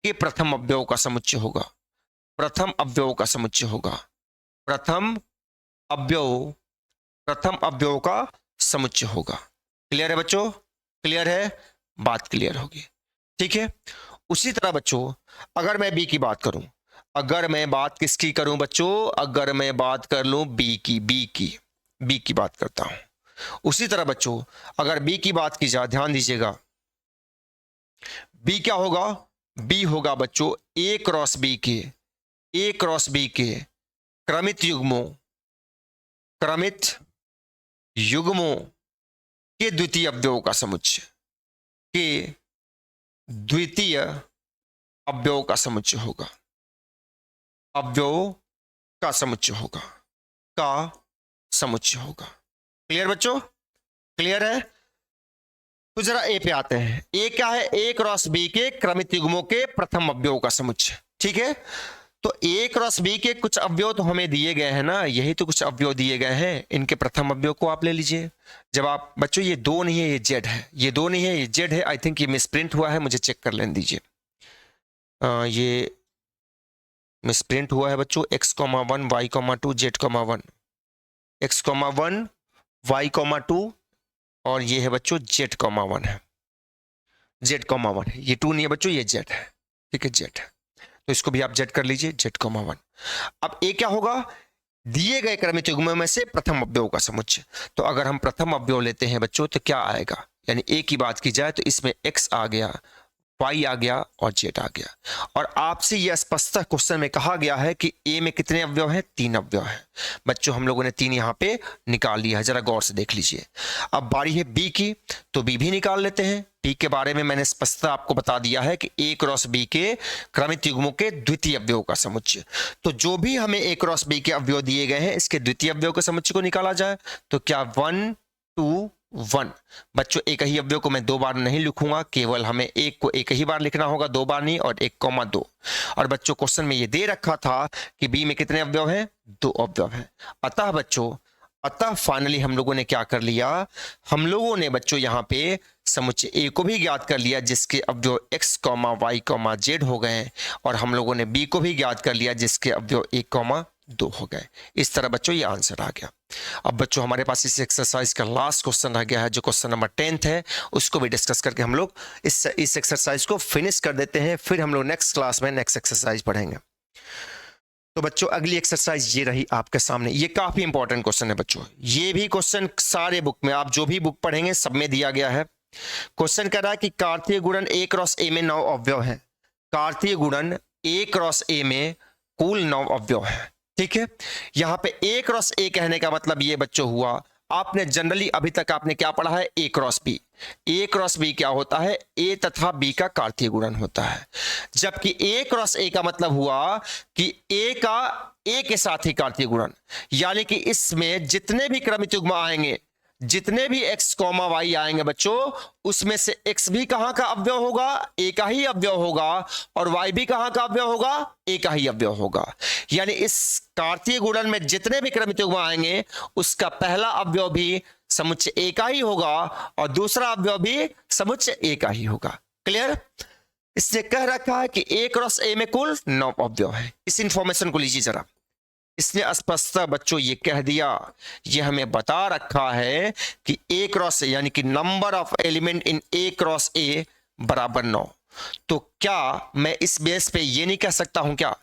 के प्रथम अवयव का समुच्चय होगा। प्रथम अवयव का समुच्चय होगा। क्लियर है बच्चों? क्लियर है? बात क्लियर होगी। ठीक है, उसी तरह बच्चों अगर मैं बी की बात करूं, अगर मैं बात किसकी करूं बच्चों, अगर मैं बात कर लूं बी की बात करता हूं। उसी तरह बच्चों अगर बी की बात की जाए, ध्यान दीजिएगा, बी क्या होगा? बी होगा बच्चों ए क्रॉस बी के क्रमित युग्मों के द्वितीय अवयवों का समुच्चय, होगा। अवयव का समुच्चय होगा। क्लियर बच्चों? क्लियर है? तो जरा ए पे आते हैं। ए क्या है? ए क्रॉस बी के क्रमित युग्मों के प्रथम अवयव का समुच्चय। ठीक है, तो ए क्रॉस बी के कुछ अवयव तो हमें दिए गए हैं ना, यही तो कुछ अवयव दिए गए हैं, इनके प्रथम अवयव को आप ले लीजिए। जब आप बच्चों, ये 2 नहीं है, ये जेड है, ये 2 नहीं है, ये जेड है। आई थिंक ये मिसप्रिंट हुआ है, मुझे चेक कर लेने दीजिए। ये मिसप्रिंट हुआ है बच्चों, x,1 y,2 z,1, x,1 y,2 और ये है बच्चों z,1 है, z,1 है, ये 2 नहीं है बच्चों, ये z है। ठीक है, z है, तो इसको भी आप z कर लीजिए, z,1। अब a क्या होगा? दिए गए क्रमित युग्मों में से प्रथम अवयव का समुच्चय। तो अगर हम प्रथम अवयव लेते हैं बच्चों तो क्या आएगा? यानी a की बात की जाए तो इसमें x आ गया, y आ गया और z आ गया। और आपसे यह स्पष्ट क्वेश्चन में कहा गया है कि a में कितने अवयव हैं? 3 अवयव हैं। बच्चों हम लोगों ने 3 यहाँ पे निकाल लिया है, जरा गौर से देख लीजिए। अब बारी है b की, तो b भी निकाल लेते हैं। b के बारे में मैंने स्पष्टता आपको बता दिया है कि a क्रॉस b के क्रमित युग्मों के द्वितीय अवयव का समुच्चय। तो जो भी हमें a क्रॉस b के अवयव दिए गए हैं, इसके द्वितीय अवयव के समुच्चय को निकाला जाए तो क्या 1 2 1। बच्चों एक ही अवयव को मैं 2 बार नहीं लिखूंगा, केवल हमें एक को एक ही बार लिखना होगा, 2 बार नहीं, और 1,2। और बच्चों क्वेश्चन में ये दे रखा था कि बी में कितने अवयव हैं? 2 अवयव हैं। अतः बच्चों, फाइनली हम लोगों ने क्या कर लिया? हम लोगों ने बच्चों यहाँ पे समुच्चय ए को भी ज्ञात कर लिया जिसके अवयव x, y, z हो गए, और हम लोगों ने बी को भी ज्ञात कर लिया जिसके अवयव 1,2 हो गए। इस तरह बच्चों ये आंसर आ गया। अब बच्चों हमारे पास इस एक्सरसाइज का लास्ट क्वेश्चन रह गया है, जो क्वेश्चन नंबर 10 है, उसको भी डिस्कस करके हम लोग इस एक्सरसाइज को फिनिश कर देते हैं। फिर हम लोग नेक्स्ट क्लास में नेक्स्ट एक्सरसाइज पढ़ेंगे। तो बच्चों अगली एक्सरसाइज ये रही आपके सामने। ये काफी इंपॉर्टेंट क्वेश्चन है बच्चों। ये भी क्वेश्चन सारे बुक में, आप जो भी बुक पढ़ेंगे सब में दिया गया है। क्वेश्चन कह रहा है कि कार्तीय गुणन a क्रॉस a में 9 अवयव है। कार्तीय गुणन a क्रॉस a में कुल 9 अवयव है। ठीक है, यहाँ पे a क्रॉस a कहने का मतलब ये बच्चों हुआ, आपने जनरली अभी तक आपने क्या पढ़ा है? a cross b। a cross b क्या होता है? a तथा b का कार्तीय गुणन होता है। जबकि a क्रॉस a का मतलब हुआ कि a का a के साथ ही कार्तीय गुणन, यानी कि इसमें जितने भी क्रमित युग्म आएंगे, जितने भी x, y आएंगे बच्चों, उसमें से x भी कहां का अवयव होगा? a का ही अवयव होगा, और y भी कहां का अवयव होगा? a का ही अवयव होगा। यानी इस कार्तीय गुणन में जितने भी क्रमित युग्म आएंगे, उसका पहला अवयव भी समुच्चय a का ही होगा, और दूसरा अवयव भी समुच्चय a का ही होगा। क्लियर? इसने कह रखा है कि a क्रॉस a में कुल 9 अवयव है। इस इंफॉर्मेशन को लीजिए जरा। इसने स्पष्टता बच्चों ये कह दिया, ये हमें बता रखा है कि a क्रॉस a यानी कि number of element in a cross a बराबर 9। तो क्या मैं इस बेस पे ये नहीं कह सकता हूं, क्या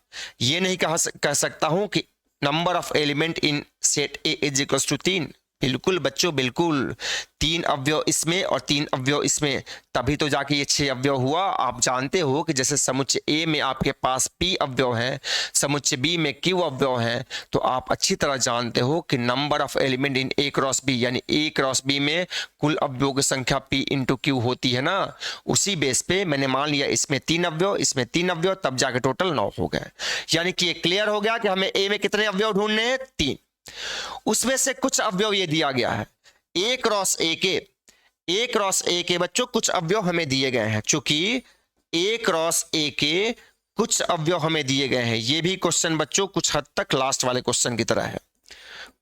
ये नहीं कह सकता हूं कि number of element in set a is equal to 3? बिल्कुल बच्चों, बिल्कुल। 3 अवयव इसमें और 3 अवयव इसमें, तभी तो जाके ये 6 अवयव हुआ। आप जानते हो कि जैसे समुच्चय A में आपके पास P अवयव हैं, समुच्चय B में Q अवयव हैं, तो आप अच्छी तरह जानते हो कि number of element in A cross B यानी A क्रॉस B में कुल अवयवों की संख्या P इंटू Q होती है ना। उसी बेस पे मैंने मान लिया इसमें 3 अवयव, इसमें 3 अवयव, तब जाके टोटल 9 हो गए। यानी कि ये क्लियर हो गया कि हमें A में कितने अवयव ढूंढने हैं? 3। उसमें से कुछ अवयव ये दिया गया है a क्रॉस a के बच्चों कुछ अवयव हमें दिए गए हैं। चूंकि a क्रॉस a के कुछ अवयव हमें दिए गए हैं, ये भी क्वेश्चन बच्चों कुछ हद तक लास्ट वाले क्वेश्चन की तरह है।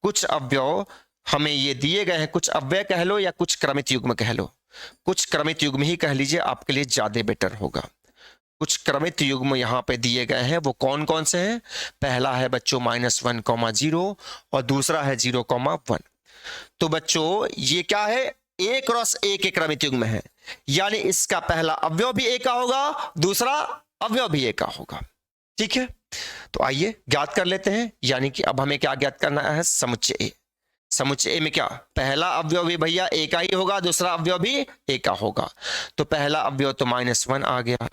कुछ अवयव हमें ये दिए गए हैं, कुछ अवयव कह लो या कुछ क्रमित युग्म कह लो, कुछ क्रमित युग्म ही कह लीजिए, आपके लिए ज्यादा बेटर होगा। कुछ क्रमित युग्म यहाँ पे दिए गए हैं, वो कौन कौन से हैं? पहला है बच्चों -1,0 और दूसरा है 0,1। तो बच्चों ये क्या है? a क्रॉस a के क्रमित युग्म है, यानी इसका पहला अवयव भी a का होगा, दूसरा अवयव भी a का होगा। ठीक है, तो आइए ज्ञात कर लेते हैं। यानी कि अब हमें क्या ज्ञात करना है? समुच्चय a। समुच्चय ए में क्या? पहला अवयव भी भैया a का ही होगा, दूसरा अवयव भी a का होगा। तो पहला अवयव तो -1 आ गया,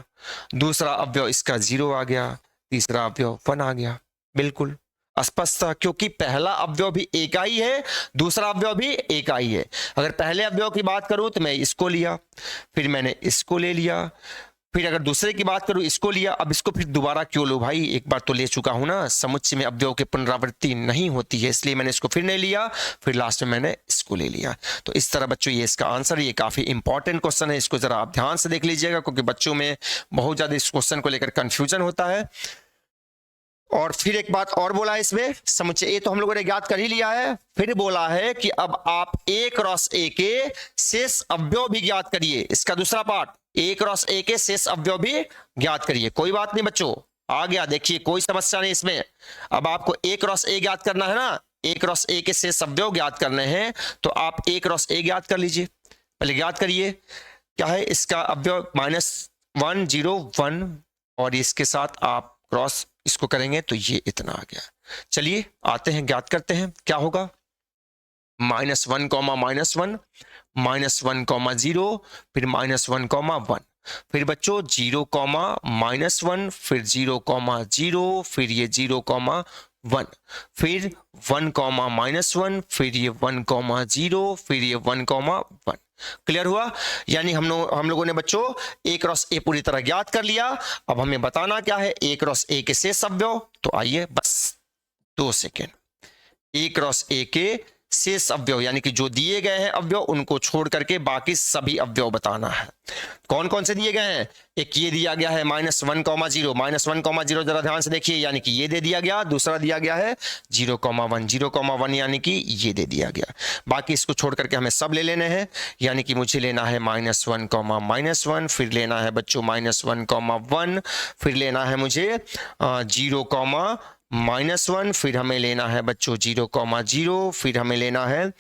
दूसरा अवयव इसका 0 आ गया, तीसरा अवयव 1 आ गया। बिल्कुल स्पष्ट था, क्योंकि पहला अवयव भी a का ही है, दूसरा अवयव भी a का ही है। अगर पहले अवयव की बात करूं तो मैं इसको लिया, फिर मैंने इसको ले लिया, फिर अगर दूसरे की बात करूं, इसको लिया, अब इसको फिर दोबारा क्यों लो भाई, एक बार तो ले चुका हूं ना, समुच्चय में अवयव की पुनरावृत्ति नहीं होती है, इसलिए मैंने इसको फिर नहीं लिया, फिर लास्ट में मैंने इसको ले लिया। तो इस तरह बच्चों ये इसका आंसर, ये काफी इंपॉर्टेंट क्वेश्चन है, इसको जरा आप ध्यान से देख लीजिएगा, क्योंकि बच्चों में बहुत ज्यादा इस क्वेश्चन को लेकर कंफ्यूजन होता है। और फिर एक बात और बोला है इसमें, समुच्चय ए तो हम लोगों ने ज्ञात कर ही लिया है, फिर बोला है कि अब आप ए क्रॉस ए के शेष अवयव भी ज्ञात करिए। इसका दूसरा पार्ट, ए क्रॉस ए के शेष अवयव भी ज्ञात करिए। कोई बात नहीं बच्चों, आ गया, देखिए कोई समस्या नहीं इसमें। अब आपको ए क्रॉस ए ज्ञात करना है ना, ए क्रॉस ए के शेष अवयव ज्ञात करने हैं, तो आप ए क्रॉस ए ज्ञात कर लीजिए। पहले ज्ञात करिए, क्या है इसका अवयव -1 0 1, और इसके साथ आप क्रॉस इसको करेंगे तो ये इतना आ गया। चलिए आते हैं, ज्ञात करते हैं क्या होगा। -1, -1, -1, -1, फिर -1, 1, फिर बच्चों 0, -1, फिर 0, 0, फिर ये 0, 1, फिर 1, -1, फिर ये 1, 0, फिर ये 1, 1। क्लियर हुआ? यानी हम लोगों ने बच्चों ए क्रॉस ए पूरी तरह ज्ञात कर लिया। अब हमें बताना क्या है, ए क्रॉस ए के शेष अवयव। तो आइए बस 2 सेकेंड, ए क्रॉस ए के शेष अवयव यानी कि जो दिए गए हैं अवयव, उनको छोड़ करके बाकी सभी अवयव बताना है। कौन कौन से दिए गए हैं, एक ये दिया गया है -1, 0, -1, 0 जरा ध्यान से देखिए, यानी कि ये दे दिया गया। दूसरा दिया गया है 0, 1, यानी कि ये दे दिया गया। बाकी इसको छोड़ करके हमें सब ले लेने हैं, यानी कि मुझे लेना है -1, -1, फिर लेना है बच्चों -1, 1, फिर लेना है मुझे 0, -1, फिर हमें लेना है बच्चों 0, 0, फिर हमें लेना है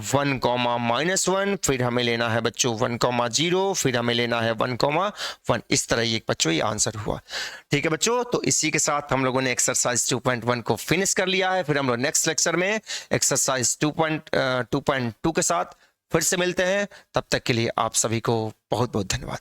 1, -1, फिर हमें लेना है बच्चों 1, 0, फिर हमें लेना है 1, 1। इस तरह ये बच्चों ये आंसर हुआ। ठीक है बच्चों, तो इसी के साथ हम लोगों ने एक्सरसाइज 2.1 को फिनिश कर लिया है। फिर हम लोग नेक्स्ट लेक्चर में एक्सरसाइज 2.2 के साथ फिर से मिलते हैं। तब तक के लिए आप सभी को बहुत बहुत धन्यवाद।